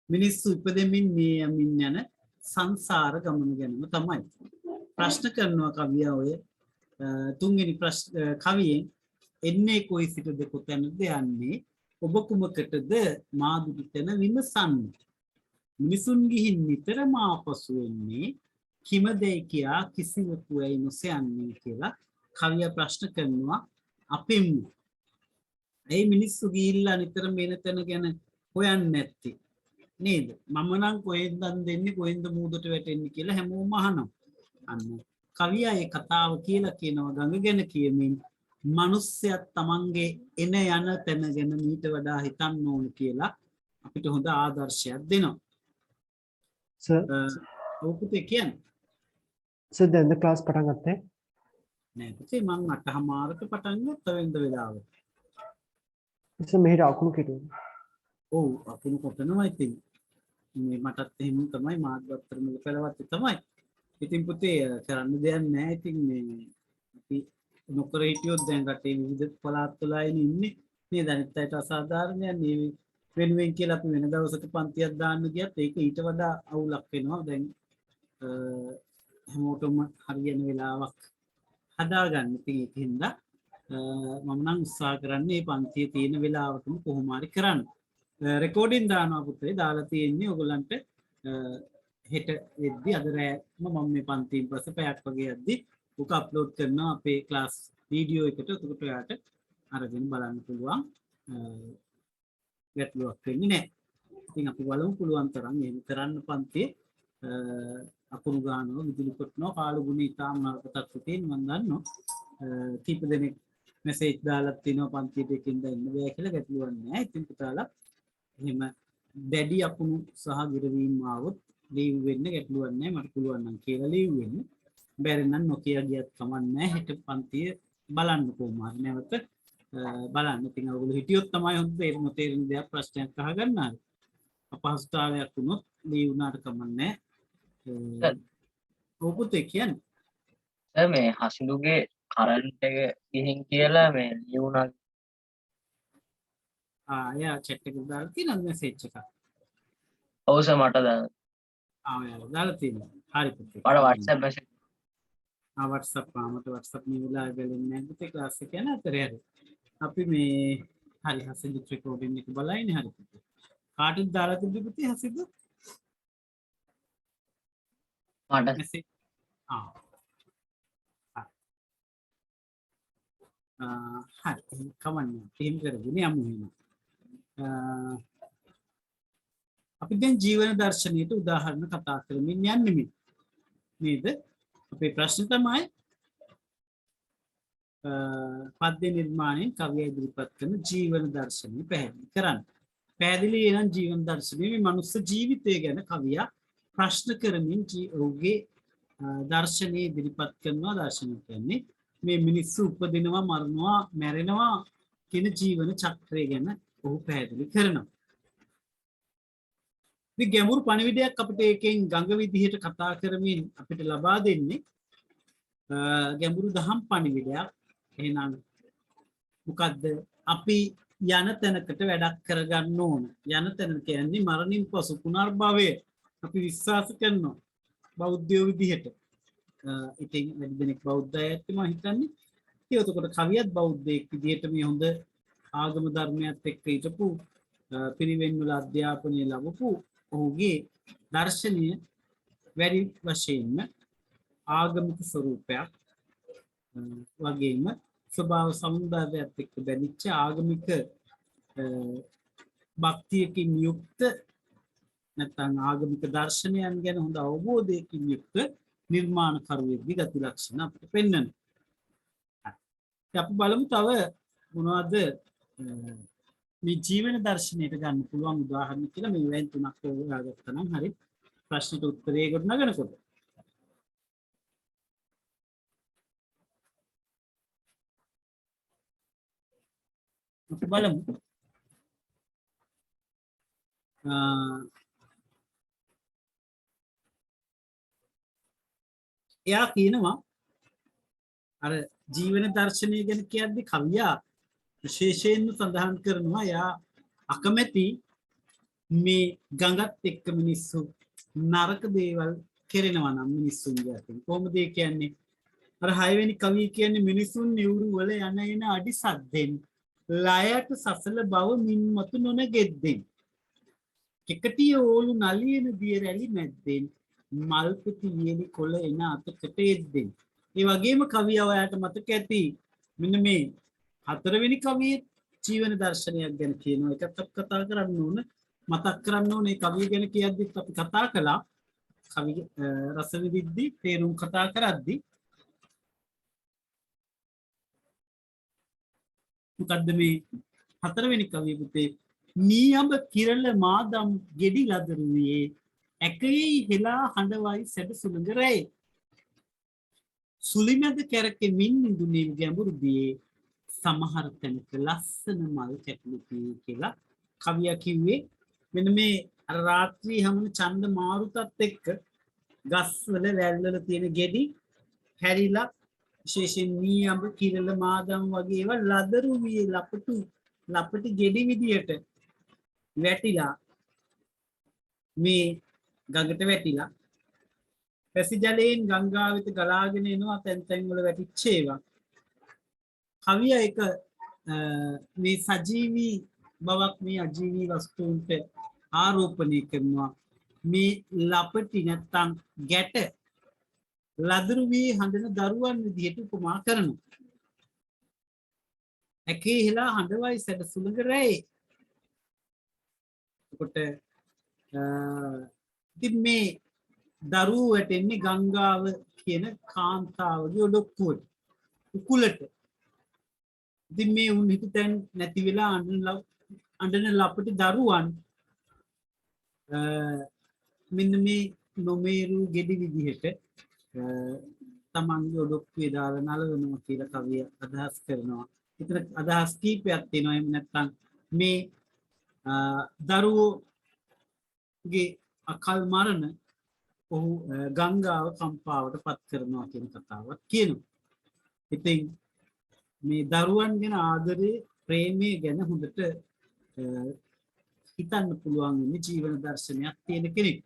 මිනිස්සු ඉපදෙමින් මේ යමින් යන සංසාර ගමන ගැනම තමයි. ප්‍රශ්න කරනවා කවියා ඔය තුන්වෙනි කවියෙන් එන්නේ කොයි සිටද කොතැනද යන්නේ ඔබ කුමකටද මා දුටු තැන විමසන්නේ. මිනිසුන් ගිහින් නිතරම ආපසු එන්නේ කිමදැයි කියා කිසිවෙකු ඇයි නොසොයන්නේ කියලා කවියා ප්‍රශ්න කරනවා අපෙන්. ඒ මිනිස්සු ගිහිල්ලා නිතරම එන තැන ගැන හොයන්නේ නැත්තේ නේද? මම නම් කොහෙන්ද දෙන්නේ, කොහෙන්ද මූදට වැටෙන්නේ කියලා හැමෝම අහනවා. අන්න කවියා ඒ කතාව කියලා කියනවා ගඟ ගැන කියමින් මනුස්සයත් තමන්ගේ එන යන තැන ගැන මීට වඩා හිතන්න ඕන කියලා අපිට හොඳ ආදර්ශයක් දෙනවා. Sir, ඔව් පුතේ කියන්නේ. sir දැන් ද ක්ලාස් පටන් ගත්තේ? නෑ පුතේ මම 8:00ට පටන් ගත්ත වෙනද වෙලාවට. sir මෙහෙට අකුණු කෙටුවා. ඔව් අපුණු කොටනවා ඉතින්. මේ මටත් එහෙම තමයි මාත් වත්තර මුල පෙරවත් තමයි. ඉතින් පුතේ කරන්න දෙයක් නෑ. ඉතින් මේ අපි නොකර හිටියොත් දැන් රටේ විවිධ පළාත් වල අයනේ ඉන්නේ. නේද? අනිත් අයට අසාධාරණයක් නේ වෙනුවෙන් කියලා අපි වෙන දවසක පන්තියක් දාන්න ගියත් ඒක ඊට වඩා අවුලක් වෙනවා. දැන් හැමෝටම හරියන වෙලාවක් හදාගන්න. ඉතින් ඒකින්ද මම නම් උත්සාහ කරන්නේ මේ පන්තියේ තියෙන වෙලාවටම කොහොම හරි කරන්න. රෙකෝඩින් දානවා පුතේ දාලා තියෙන්නේ ඔයගලන්ට හෙට වෙද්දි අද රෑම මම මේ පන්තියෙන් පස්සේ පැයක් වගේ යද්දි උක අප්ලෝඩ් කරනවා අපේ ක්ලාස් වීඩියෝ එකට. එතකොට ඔයාට අරගෙන බලන්න පුළුවන්. ගැටලුවක් වෙන්නේ නැහැ. ඉතින් අපි බලමු පුළුවන් තරම් එහෙම කරන්න පන්තියේ අකුණු ගන්නවා විදුලි කොටනවා කාලු ගුණ ඉතාම නරක තත්ත්වයෙන් මම දන්නවා. කීප දෙනෙක් මෙසේජ් දාලා තිනවා පන්තියට එකින් ඉන්න බෑ කියලා ගැටලුවක් නැහැ. ඉතින් පුතාලා එහෙම දැඩි අකුණු සහ ගිරවීම් ආවොත් ලීව් වෙන්න ගැටලුවක් නැහැ. මට පුළුවන් නම් කියලා ලීව් වෙන්න. බැරි නම් නොකිය ගියත් කමක් නැහැ. හෙට පන්තිය බලන්න කොහොම හරි නැවත බලන්න. ඉතින් ඔයගොල්ලෝ හිටියොත් තමයි හොඳ තේරෙන දෙයක් ප්‍රශ්නයක් අහගන්න හරි. අපහසුතාවයක් වුණොත් ලීව් වුණාට කමක් නැහැ. ඔකුත් කියන්නේ. සර් මේ හසිඳුගේ කරන්ට් එක ගිහින් කියලා මේ ලියුණා. එයා chat එකට දාලා තියෙනවා message එකක්. ඔව් සර් මට දාන්න. එයා දාලා තියෙනවා. හරි පුතේ. මට WhatsApp message WhatsApp ආමත WhatsApp මේ වෙලාව ගලින් නැහැ පුතේ ක්ලාස් එක යන අතරේ හරි. අපි මේ හරි හසිඳු රෙකෝඩින් එක බලයිනේ හරි පුතේ. කාටද දාලා තිබ්බේ පුතේ හසිඳු? මට message හරි කමන්නේ එහෙම කරගෙන යමු එහෙනම්. අපි දැන් ජීවන දර්ශනයට උදාහරණ කතා කරමින් යන්නේ නේද? අපේ ප්‍රශ්න තමයි පද්‍ය නිර්මාණයෙන් කවිය ඉදිරිපත් කරන ජීවන දර්ශනය පැහැදිලි කරන්න. පැහැදිලි වෙන ජීවන දර්ශනයේ මේ මනුස්ස ජීවිතය ගැන කවියා ප්‍රශ්න කරමින් ඔහුගේ දර්ශනය ඉදිරිපත් කරනවා. දර්ශනය කියන්නේ මේ මිනිස්සු උපදිනවා මරනවා මැරෙනවා කියන ජීවන චක්‍රය ගැන ඔහු පැහැදිලි කරනවා. මේ ගැඹුරු පණිවිඩයක් අපිට ඒකෙන් ගඟ විදිහට කතා කරමින් අපිට ලබා දෙන්නේ ගැඹුරු දහම් පණිවිඩයක්. එහෙනම් මොකද්ද? අපි යන තැනකට වැඩක් කරගන්න ඕන. යන තැන කියන්නේ මරණින් පසු පුනර්භවය. අපි විශ්වාස කරනවා බෞද්ධයෝ විදිහට. ඉතින් වැඩි දෙනෙක් බෞද්ධයත් මම හිතන්නේ. ඒකට කවියත් බෞද්ධයෙක් විදිහට මේ හොඳ ආගම ධර්මයත් එක්ක හිටපු පිරිවෙන් වල අධ්‍යාපනය ලැබපු ඔහුගේ දර්ශනීය වැඩි වශයෙන්ම ආගමික ස්වරූපයක් වගේම ස්වභාව සමුදායත් එක්ක බැඳිච්ච ආගමික භක්තියකින් යුක්ත නැත්නම් ආගමික දර්ශනයන් ගැන හොඳ අවබෝධයකින් යුක්ත නිර්මාණකරුවෙක්ගේ ගති ලක්ෂණ අපිට පෙන්වනවා. අපි බලමු තව මොනවද මේ ජීවන දර්ශනයට ගන්න පුළුවන් උදාහරණ කියලා. මේ වෙන තුනක් හොයාගත්තා නම් හරි ප්‍රශ්නට උත්තරේ ගොඩනගනකොට. අපි බලමු එයා කියනවා අර ජීවන දර්ශනය ගැන කියද්දි කවියා විශේෂයෙන්ම සඳහන් කරනවා එයා අකමැති මේ ගඟත් එක්ක මිනිස්සු නරක දේවල් කෙරෙනවා නම් මිනිස්සුන්ගේ අතින්. කොහොමද ඒ කියන්නේ? අර 6 වෙනි කවිය කියන්නේ මිනිසුන් නිවුරු වල යන එන අඩි සද්දෙන් ලයට සසල බව මින්මතු නොනගෙද්දෙන් කෙකටිය ඕලු නලියන දිය රැලි මැද්දෙන් මල්පති වියලි කොළ එන අතකට එද්දෙන්. ඒ වගේම කවිය ඔයාට මතක ඇති මෙන්න මේ 4 වෙනි කවියේ ජීවන දර්ශනයක් ගැන කියනවා. ඒකත් අපි කතා කරන්න ඕන. මතක් කරන්න ඕනේ කවිය ගැන කියද්දිත් අපි කතා කළා. කවිය රස විදිද්දි තේරුම් කතා කරද්දි මොකද්ද මේ හතරවෙනි කවිය පුතේ නියඹ කිරළ මාදම් ගෙඩි ලදරුවේ ඇකෙයි හෙලා හඬවයි සැඩ සුළඟ රැයි සුලිමැද කැරකෙමින් නිදුනේ ගැඹුරු දියේ සමහර තැනක ලස්සන මල් කැටලු කියලා කවියා කිව්වේ මෙන්න මේ අර රාත්‍රී හැමන ඡන්ද මාරුතත් එක්ක ගස්වල වැල්වල තියෙන ගෙඩි හැරිලා විශේෂයෙන් නියඹ කිරළ මාදම් වගේ ඒවා ලදරු වියේ ලපටි ගෙඩි විදියට වැටිලා මේ ගඟට වැටිලා පැසි ජලයෙන් ගංගා වෙත ගලාගෙන එනවා තැන් තැන් වල වැටිච්ච ඒවා කවිය එක මේ සජීවී බවක් මේ අජීවී වස්තුන්ට ආරෝපණය කරනවා මේ ලපටි නැත්තම් ගැට ලදරු වී හඬන දරුවන් විදිහට උපමා කරනවා ඇකේ හෙලා හඬවයි සැඩ සුළඟ රැයි එතකොට ඉතින් මේ දරුවෝ වැටෙන්නේ ගංගාව කියන කාන්තාවගේ ඔඩොක්කුවට උකුලට ඉතින් මේ උන් හිටු තැන් නැති වෙලා අඬන ලපටි දරුවන් මෙන්න මේ නොමේරු ගෙඩි විදිහට තමන්ගේ ඔඩොක්කුවේ දාලා නලවනවා කියලා කවිය අදහස් කරනවා. ඒතර අදහස් කීපයක් තියෙනවා. එහෙම නැත්නම් මේ දරුවෝගේ අකල් මරණ ඔහු ගංගාව කම්පාවට පත් කරනවා කියන කතාවක් කියනවා. ඉතින් මේ දරුවන් ගැන ආදරේ ප්‍රේමය ගැන හොඳට හිතන්න පුළුවන් වෙන ජීවන දර්ශනයක් තියෙන කෙනෙක්.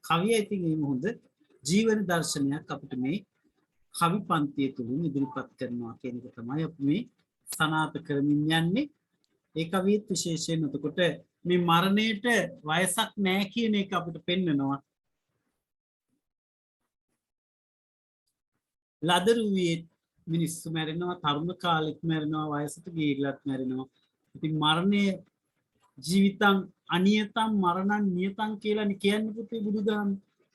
කවිය ඉතින් මේ හොඳ ජීවන දර්ශනයක් අපිට මේ කවි පන්තිය තුලින් ඉදිරිපත් කරනවා කියන එක තමයි අපි මේ සනාථ කරමින් යන්නේ. ඒ කවියත් විශේෂයෙන් එතකොට මේ මරණයට වයසක් නැහැ කියන එක අපිට පෙන්නනවා. ලදරුවේ මිනිස්සු මැරෙනවා තරුණ කාලෙත් මැරෙනවා වයසට ගිහිල්ලත් මැරෙනවා. ඉතින් මරණය ජීවිතං අනියතං මරණං නියතං කියලා කියන්නේ පුතේ බුදුදහම.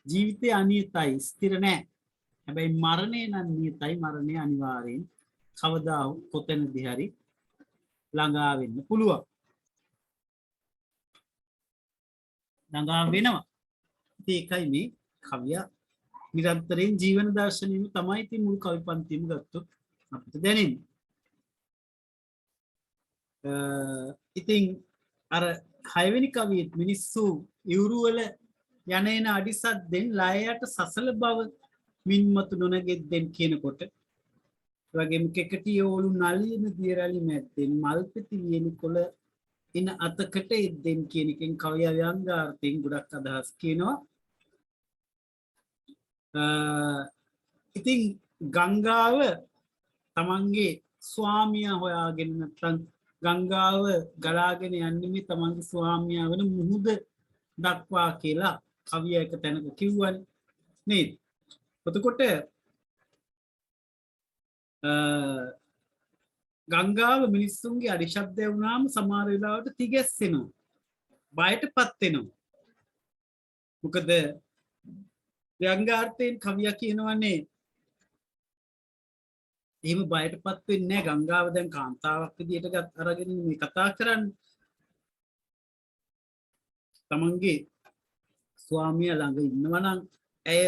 ජීවිතය අනියතයි ස්ථිර නැහැ. හැබැයි මරණය නම් නියතයි. මරණය අනිවාර්යෙන් කවදා හෝ කොතැනදී හරි ළඟා වෙන්න පුළුවන්. ළඟා වෙනවා. ඉතින් ඒකයි මේ කවිය නිරන්තරයෙන් ජීවන දර්ශනයම තමයි ඉතින් මුළු කවි පන්තියම ගත්තොත් අපිට දැනෙන්නේ. ඉතින් අර 6 වෙනි කවියෙත් මිනිස්සු ඉවුරු වල යන එන අඩිසද්දෙන් ලයයට සසල බව මින්මතු නොනගෙද්දෙන් කියනකොට වගේම කෙකටිය ඕලු නලියන දියරලි මැද්දෙන් මල්පෙති වියලි කොළ ඉන අතකට එද්දෙන් කියන එකෙන් කවිය ව්‍යංගාර්ථයෙන් ගොඩක් අදහස් කියනවා. ඉතින් ගංගාව තමන්ගේ ස්වාමියා හොයාගෙන නැත්නම් ගංගාව ගලාගෙන යන්නේ මේ තමන්ගේ ස්වාමියා වෙන මුහුද දක්වා කියලා කවිය එක තැනක කිව්වනේ නේද? එතකොට ගංගාව මිනිස්සුන්ගේ අරිශබ්දය වුණාම සමහර වෙලාවට තිගැස්සෙනවා. බයටපත් වෙනවා. මොකද ව්‍යංගාර්ථයෙන් කවිය කියනවනේ එහෙම බයටපත් වෙන්නේ නැහැ. ගංගාව දැන් කාන්තාවක් විදියට අරගෙන මේ කතා කරන්නේ. තමන්ගේ ස්වාමියා ළඟ ඉන්නවා නම් ඇය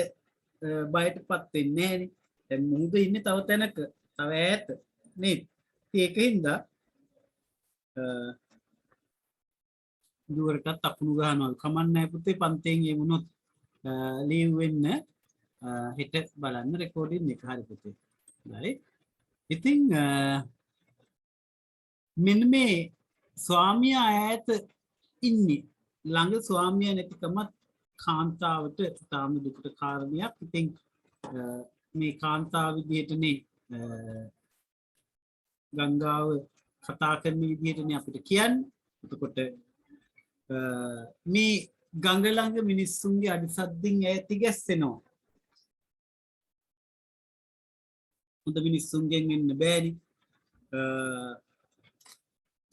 බයටපත් වෙන්නේ නැහැ නේ. දැන් මුහුද ඉන්නේ තව තැනක, තව ඈත නේද? ඒකින්ද දුවරටත් අකුණු ගහනවා. කමන්නේ පුතේ පන්තියෙන් එමුණොත් ලීව් වෙන්න හෙට බලන්න රෙකෝඩින් එක හරි පුතේ. හරි. ඉතින් මෙන්න මේ ස්වාමියා ඈත ඉන්නේ. ළඟ ස්වාමියා නැතිකමත් කාන්තාවට තාම දුකට කාරණයක්. ඉතින් මේ කාන්තාව විදිහටනේ ගංගාව කතා කරන විදිහටනේ අපිට කියන්නේ. එතකොට මේ ගඟ ළඟ මිනිස්සුන්ගේ අඩිසද්දින් ඈති ගැස්සෙනවා. හොඳ මිනිස්සුන්ගෙන් එන්න බෑනි.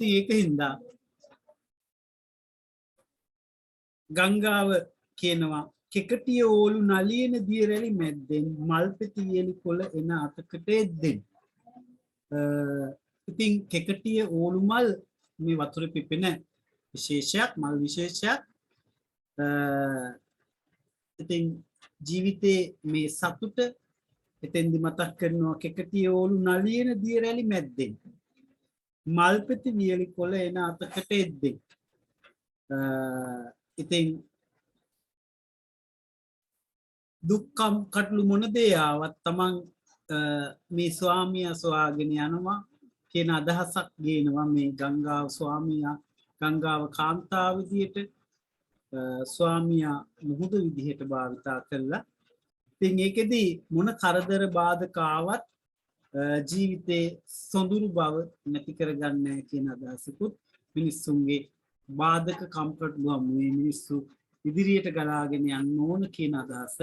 ඒකින්ද ගංගාව කියනවා කෙකටිය ඕලු නලියන දියරැලි මැද්දෙන් මල්පෙති වියලි කොළ එන අතකට එද්දෙන්. ඉතින් කෙකටිය ඕලු මල් මේ වතුරේ පිපෙන විශේෂයක් මල් විශේෂයක්. ඉතින් ජීවිතේ මේ සතුට එතෙන්දි මතක් කරනවා කෙකටිය ඕලු නලියන දිය රැලි මැද්දෙන් මල්පෙති වියලි කොළ එන අතකට එද්දෙන්. ඉතින් දුක්කම් කටළු මොන දේ ආවත් තමන් මේ ස්වාමියා සොයාගෙන යනවා කියන අදහසක් ගේනවා මේ ගංගාව ස්වාමියා ගංගාව කාන්තාව විදියට ස්වාමියා මුහුද විදිහට භාවිතා කළා. ඉතින් ඒකෙදී මොන කරදර බාධක ආවත් ජීවිතේ සොඳුරු බව නැති කරගන්නේ නැහැ කියන අදහසකුත් මිනිස්සුන්ගේ බාධක කම්කටොළු හමුවේ මිනිස්සු ඉදිරියට ගලාගෙන යන්න ඕන කියන අදහස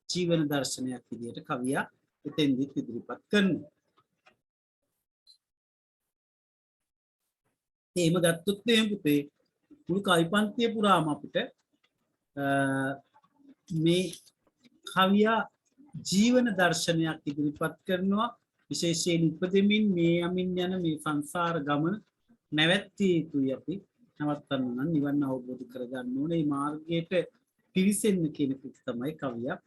ජීවන දර්ශනයක් විදිහට කවියා එතෙන්දිත් ඉදිරිපත් කරනවා. එහෙම ගත්තොත් එහෙම පුතේ මුළු කවිපන්තිය පුරාම අපිට මේ කවියා ජීවන දර්ශනයක් ඉදිරිපත් කරනවා. විශේෂයෙන් ඉපදෙමින් මේ යමින් යන මේ සංසාර ගමන නැවැත්විය යුතුයි. අපි නවත්තන්න නම් නිවන් අවබෝධ කරගන්න ඕනේ. මේ මාර්ගයට පිවිසෙන්න කියන එක තමයි කවියා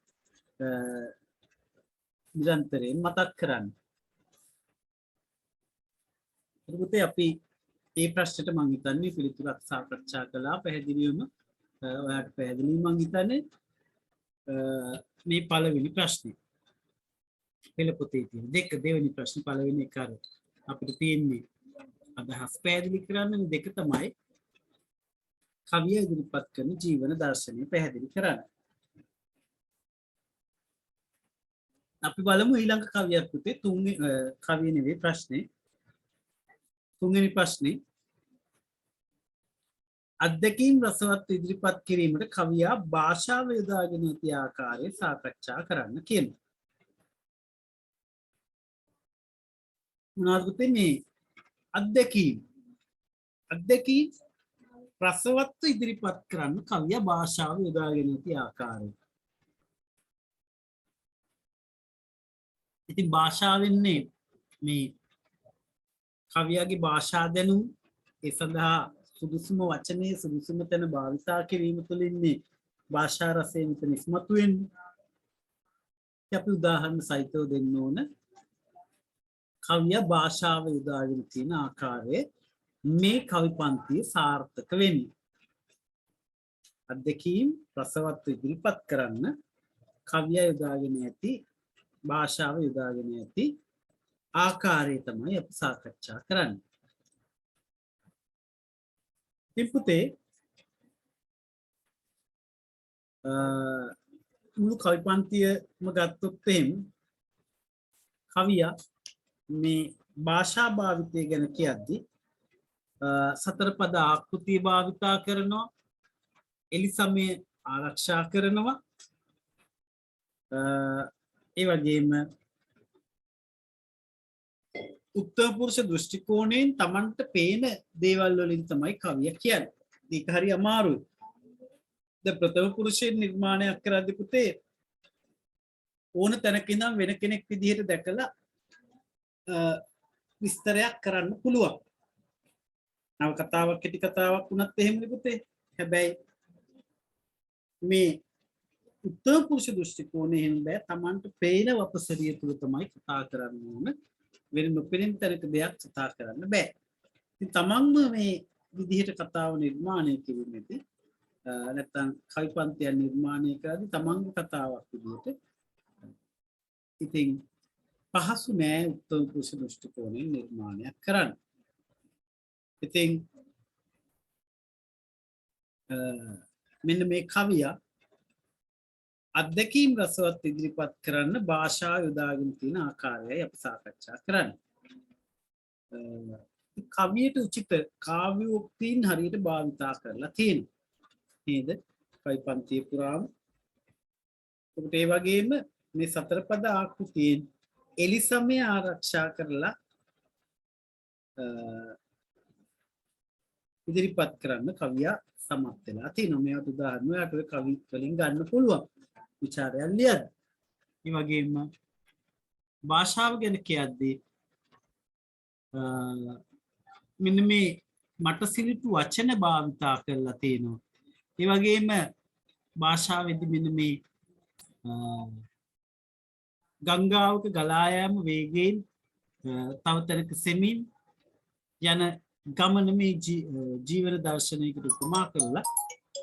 නිරන්තරයෙන් මතක් කරන්නේ. පුතේ අපි මේ ප්‍රශ්නෙට මම හිතන්නේ පිළිතුරක් සාකච්ඡා කළා පැහැදිලිවම. ඔයාලට පැහැදිලි මම හිතන්නේ මේ පළවෙනි ප්‍රශ්නේ. පෙළ පොතේ තියෙන දෙවෙනි ප්‍රශ්නේ පළවෙනි එක අර අපිට තියෙන්නේ අදහස් පැහැදිලි කරන්න දෙක තමයි කවිය ඉදිරිපත් කරන ජීවන දර්ශනය පැහැදිලි කරන්න. අපි බලමු ඊළඟ කවියක් පුතේ කවිය නෙවෙයි ප්‍රශ්නේ. තුන්වෙනි ප්‍රශ්නේ අත්දැකීම් රසවත් ඉදිරිපත් කිරීමට කවියා භාෂාව යොදාගෙන ඇති ආකාරය සාකච්ඡා කරන්න කියනවා. මොනවද පුතේ මේ අත්දැකීම් රසවත් ඉදිරිපත් කරන්න කවියා භාෂාව යොදාගෙන ඇති ආකාරය. ඉතින් භාෂාවෙන්නේ මේ කවියාගේ භාෂා දැනුම් ඒ සඳහා සුදුසුම වචනේ සුදුසුම තැන භාවිතා කිරීම තුළින්නේ භාෂා රසය මෙතන ඉස්මතු වෙන්නේ. අපි උදාහරණ සහිතව දෙන්න ඕන. කවියා භාෂාව යොදාගෙන තියෙන ආකාරය මේ කවි පන්තිය සාර්ථක වෙන්නේ. අත්දැකීම් රසවත් ඉදිරිපත් කරන්න කවියා යොදාගෙන ඇති භාෂාව යොදාගෙන ඇති ආකාරය තමයි අපි සාකච්ඡා කරන්නේ. පුතේ මුළු කවි පන්තියම ගත්තොත් එහෙම කවියා මේ භාෂා භාවිතය ගැන කියද්දී සතර පද ආකෘතිය භාවිතා කරනවා, එලිසමය ආරක්ෂා කරනවා, ඒ වගේම උත්තර පුරුෂ දෘෂ්ටි කෝණයෙන් Tamanට පේන දේවල් වලින් තමයි කවිය කියන්නේ. ඒක හරි අමාරුයි. දැන් ප්‍රථම පුරුෂයෙන් නිර්මාණයක් කරද්දී පුතේ ඕන තැනක ඉඳන් වෙන කෙනෙක් විදිහට දැකලා විස්තරයක් කරන්න පුළුවන්. නව කතාවක් කෙටි කතාවක් වුණත් එහෙමනේ පුතේ. හැබැයි මේ උත්තර පුරුෂ දෘෂ්ටි කෝණයෙන් බෑ Tamanට පේන වපසරිය තුල තමයි කතා කරන්න ඕන. වෙන නොපෙනෙන තැනක දෙයක් කතා කරන්න බෑ. ඉතින් තමන්ම මේ විදිහට කතාව නිර්මාණය කිරීමේදී නැත්තම් කවි පන්තියක් නිර්මාණය කරද්දී තමන්ගේ කතාවක් විදිහට ඉතින් පහසු නෑ උත්තර පුරුෂ දෘෂ්ටි කෝණයෙන් නිර්මාණයක් කරන්න. ඉතින් මෙන්න මේ කවියා අත්දැකීම් රසවත් ඉදිරිපත් කරන්න භාෂා යොදාගෙන තියෙන ආකාරයයි අපි සාකච්ඡා කරන්නේ. කවියට උචිත කාව්‍යෝක්තීන් හරියට භාවිතා කරලා තියෙනවා. නේද? කවි පන්තිය පුරාම. ඒකට ඒ වගේම මේ සතර පද ආකෘතියෙන් එලිසමය ආරක්ෂා කරලා ඉදිරිපත් කරන්න කවියා සමත් වෙලා තියෙනවා. මේකට උදාහරණ ඔයාලට කවි වලින් ගන්න පුළුවන්. විචාරයක් ලියන්න. ඒ වගේම භාෂාව ගැන කියද්දී මෙන්න මේ මට සිලිපු වචන භාවිතා කරලා තියෙනවා. ඒ වගේම භාෂාවේදී මෙන්න මේ ගංගාවක ගලා යාම වේගයෙන් තව තැනක සෙමින් යන ගමන මේ ජීවන දර්ශනයකට උපමා කරලා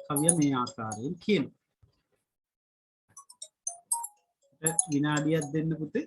කවිය මේ ආකාරයෙන් කියනවා. විනාඩියක් දෙන්න පුතේ.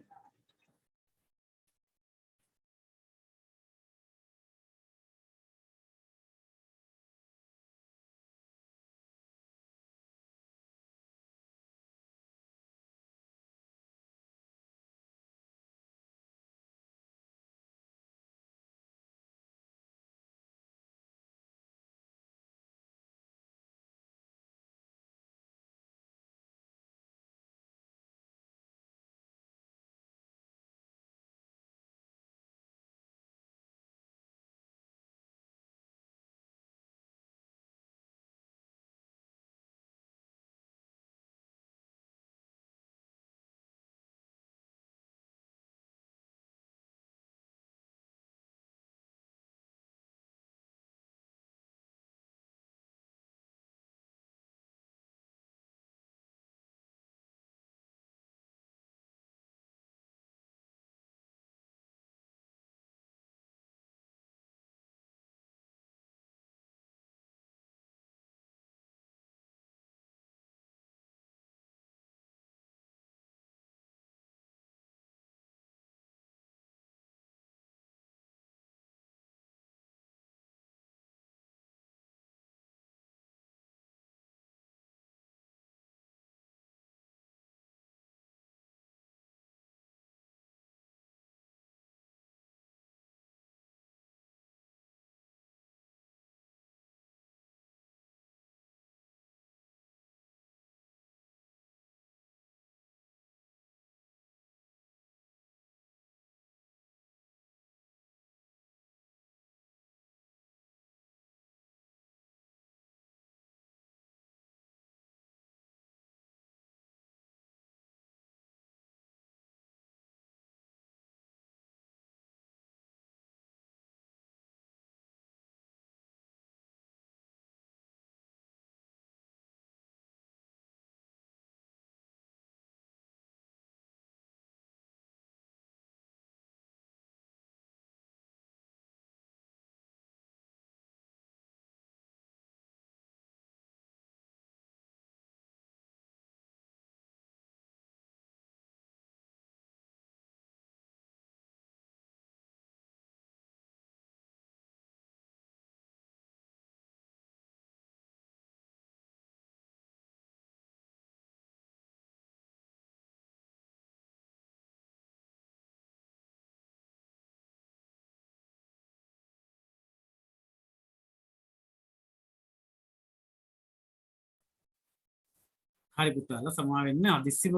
හරි පුතාලා සමා වෙන්න අදිස්සිම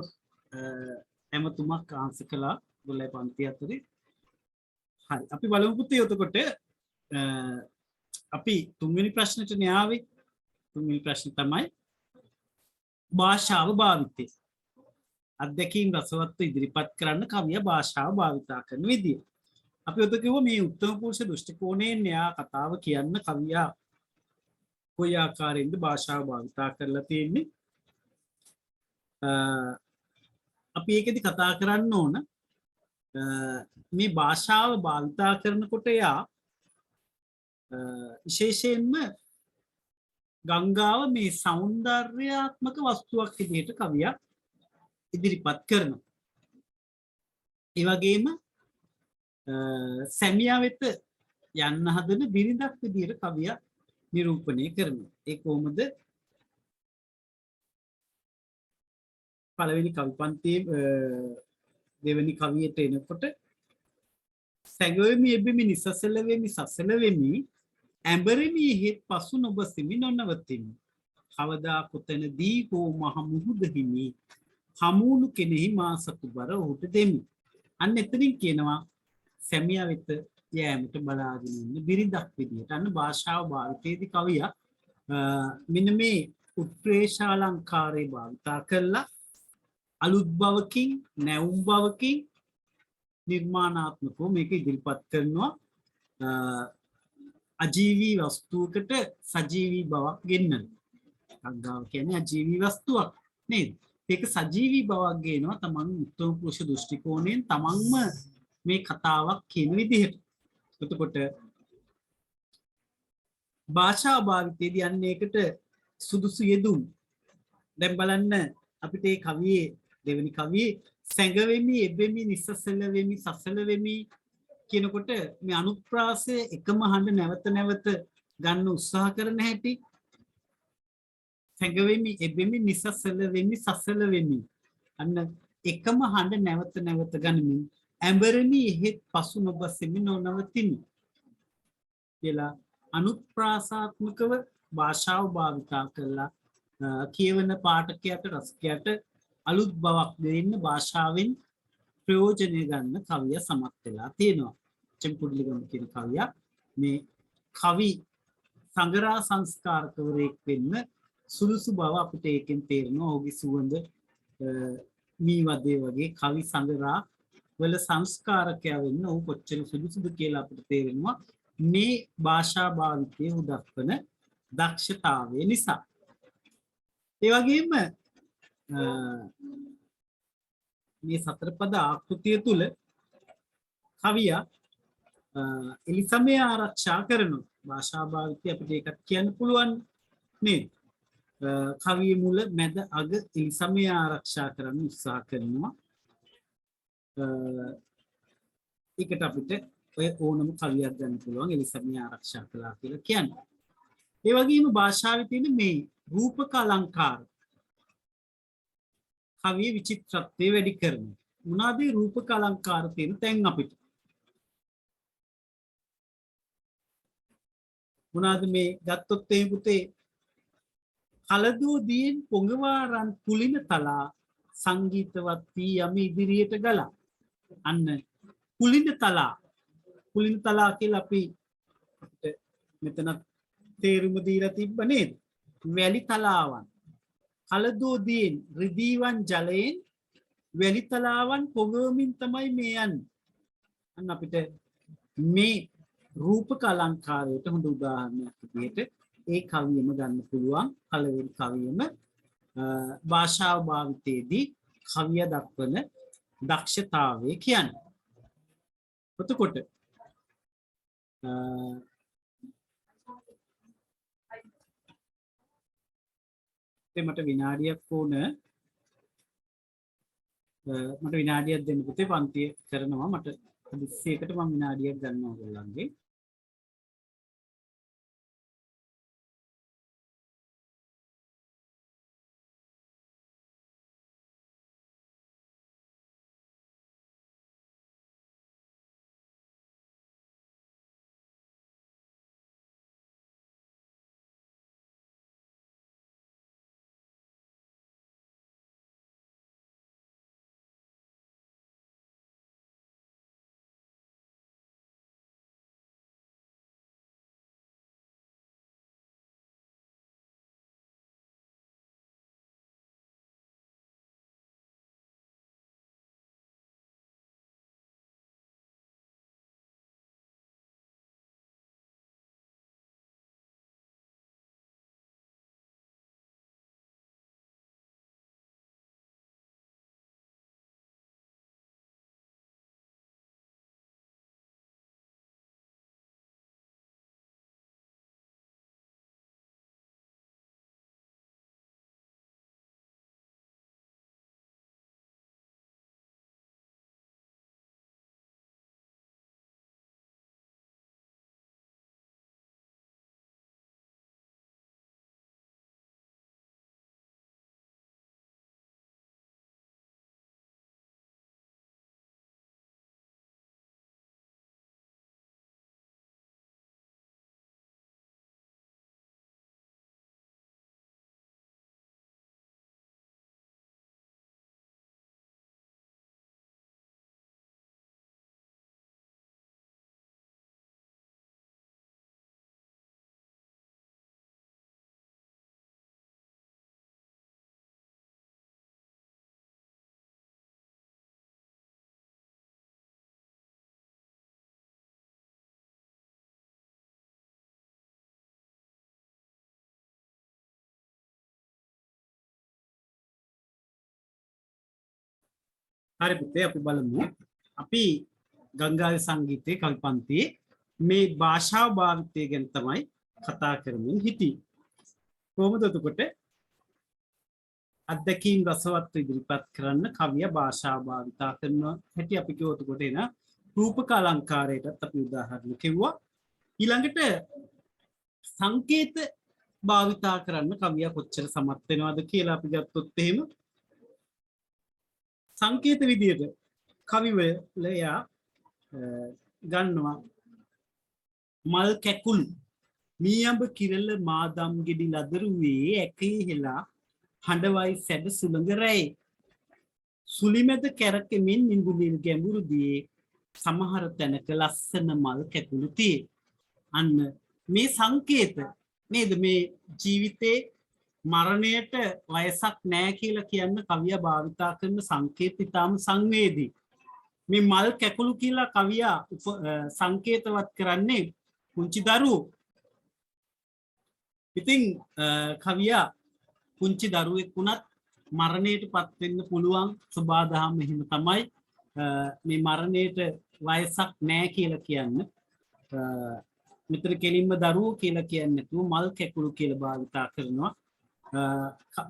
හැමතුමක් ආන්සර් කළා 12 පන්ති අතරේ. හරි අපි බලමු පුතේ එතකොට අපි තුන්වෙනි ප්‍රශ්නෙට න්යාවේ තුන්වෙනි ප්‍රශ්නේ තමයි භාෂාව භාවිතය. අධ්‍යක්ීම් රසවත්ව ඉදිරිපත් කරන්න කවිය භාෂාව භාවිතා කරන විදිය. අපි ඔත කිව්වා මේ උත්තම පුරුෂ දෘෂ්ටි කෝණයෙන් න්‍යා කතාව කියන්න කවියා කොයි ආකාරයෙන්ද භාෂාව භාවිතා කරලා තියෙන්නේ. අපි ඒකෙදි කතා කරන්න ඕන මේ භාෂාව භාවිතා කරනකොට යා විශේෂයෙන්ම ගංගාව මේ සෞන්දර්යාත්මක වස්තුවක් විදිහට කවියා ඉදිරිපත් කරනවා. ඒ වගේම සැමියා වෙත යන්න හදන බිරිඳක් විදිහට කවියා නිරූපණය කරනවා. ඒ කොහොමද? පළවෙනි කවි පන්තියේ දෙවෙනි කවියට එනකොට සැගවෙමි එබෙමි නිසසල වෙමි සසල වෙමි ඇඹරෙමි හෙත් පසු නොබසිමි නොනවතිමි කවදා කොතැනදී හෝ මහ මුහුද හිමි හමුණු කෙනෙහි මා සතු බර ඔහුට දෙමි. අන්න එතනින් කියනවා සැමියා වෙත යෑමට බලාගෙන ඉන්න බිරිඳක් විදියට. අන්න භාෂාව භාවිතයේදී කවියා මෙන්න මේ උත්ප්‍රේෂාලංකාරය භාවිතා කරලා අලුත් බවකින් නැවුම් බවකින් නිර්මාණාත්මකව මේක ඉදිරිපත් කරනවා. අජීවී වස්තුවකට සජීවී බවක් ගෙන්නන. අග්ගාව කියන්නේ අජීවී වස්තුවක් නේද? ඒක සජීවී බවක් ගේනවා තමන් උත්තම පුරුෂ දෘෂ්ටි කෝණයෙන් තමන්ම මේ කතාවක් කියන විදිහට. එතකොට භාෂා භාවිතයේදී අන්න ඒකට සුදුසු යෙදුම්. දැන් බලන්න අපිට මේ කවියේ දෙවෙනි කවියේ සැඟවෙමි එබෙමි නිසසල වෙමි සසල වෙමි කියනකොට මේ අනුප්‍රාසය එකම හඬ නැවත නැවත ගන්න උත්සාහ කරන හැටි සැඟවෙමි එබෙමි නිසසල වෙමි සසල වෙමි අන්න එකම හඬ නැවත නැවත ගනිමින් ඇඹරෙමි එහෙත් පසු නොබසෙමි නොනවතිමි කියලා අනුප්‍රාසාත්මකව භාෂාව භාවිතා කරලා කියවන පාඨකයාට රසිකයාට අලුත් බවක් දෙන්න භාෂාවෙන් ප්‍රයෝජනය ගන්න කවිය සමත් වෙලා තියෙනවා. චෙම්පුඩිලිගම කියන කවිය මේ කවි සංගරා සංස්කාරකවරයෙක් වෙන්න සුළුසු බව අපිට ඒකෙන් තේරෙනවා. ඔහුගේ සුවඳ මේ වගේ කවි සංගරා වල සංස්කාරකයා වෙන්න ඔහු කොච්චර සුදුසුද කියලා අපිට තේරෙනවා. මේ භාෂා භාවිතයේ උදක්වන දක්ෂතාවය නිසා. ඒ වගේම මේ සතර පද ආකෘතිය තුල කවියා එලිසමය ආරක්ෂා කරනවා. භාෂා භාවිතය අපිට ඒකත් කියන්න පුළුවන් නේද? කවියේ මුල මැද අග එලිසමය ආරක්ෂා කරන්න උත්සාහ කරනවා. ඒකට අපිට ඔය ඕනම කවියක් ගන්න පුළුවන් එලිසමය ආරක්ෂා කළා කියලා කියන්නේ. ඒ වගේම භාෂාවේ තියෙන මේ රූපක අලංකාර කවියේ විචිත්‍රත්වය වැඩි කරනවා. මොනවාද රූපක අලංකාර තියෙන තැන් අපිට? මොනවාද මේ ගත්තොත් ඒ පුතේ කලදෝ දීන් පොඟවාරන් කුලින තලා සංගීතවත් වී යමි ඉදිරියට ගලා. අන්න කුලින තලා කියලා අපි මෙතන තේරුම දීලා තිබ්බ නේද? වැලි තලාවන් කලදෝ දීන් රිදීවන් ජලයෙන් වැලි තලාවන් පොඟවමින් තමයි මේ යන්නේ. අන්න අපිට මේ රූපක අලංකාරයට හොඳ උදාහරණයක් විදිහට ඒ කවියම ගන්න පුළුවන්. පළවෙනි කවියම භාෂාව භාවිතයේදී කවිය දක්වන දක්ෂතාවය කියන්නේ. එතකොට මට විනාඩියක් ඕන. මට විනාඩියක් දෙන්න පුතේ පන්තිය කරනවා. මට 20කට මම විනාඩියක් ගන්නවා ඔයගොල්ලන්ගේ. හරි පුතේ අපි බලමු. අපි ගංගාවේ සංගීතයේ කල්පන්තියේ මේ භාෂාව භාවිතය ගැන තමයි කතා කරමින් හිටියේ. කොහොමද එතකොට අත්දැකීම් රසවත් ඉදිරිපත් කරන්න කවිය භාෂාව භාවිතා කරන හැටි අපි කිව්වොත් කොට එන රූපක අලංකාරයටත් අපි උදාහරණ කිව්වා. ඊළඟට සංකේත භාවිතා කරන්න කවිය කොච්චර සමත් වෙනවද කියලා අපි ගත්තොත් එහෙම සංකේත විදියට කවිවලයා ගන්නවා මල් කැකුළු මීයඹ කිරල මාදම් ගෙඩි ලදරුවේ ඇකේ හෙලා හඬවයි සැඩ සුළඟ රැයි සුලිමෙද කැරකෙමින් නිඳුනිල් ගැඹුරු දියේ සමහර තැනක ලස්සන මල් කැකුළු තියේ. අන්න මේ සංකේත නේද මේ ජීවිතේ මරණයට වයසක් නැහැ කියලා කියන්න කවිය භාවිතා කරන සංකේත ඉතාම සංවේදී. මේ මල් කැකුළු කියලා කවිය සංකේතවත් කරන්නේ පුංචි දරුවෝ. ඉතින් කවිය පුංචි දරුවෙක් වුණත් මරණයට පත් වෙන්න පුළුවන් සබාදහම එහෙම තමයි මේ මරණයට වයසක් නැහැ කියලා කියන්න. මෙතන කෙලින්ම දරුවෝ කියලා කියන්නේ නැතුව මල් කැකුළු කියලා භාවිතා කරනවා.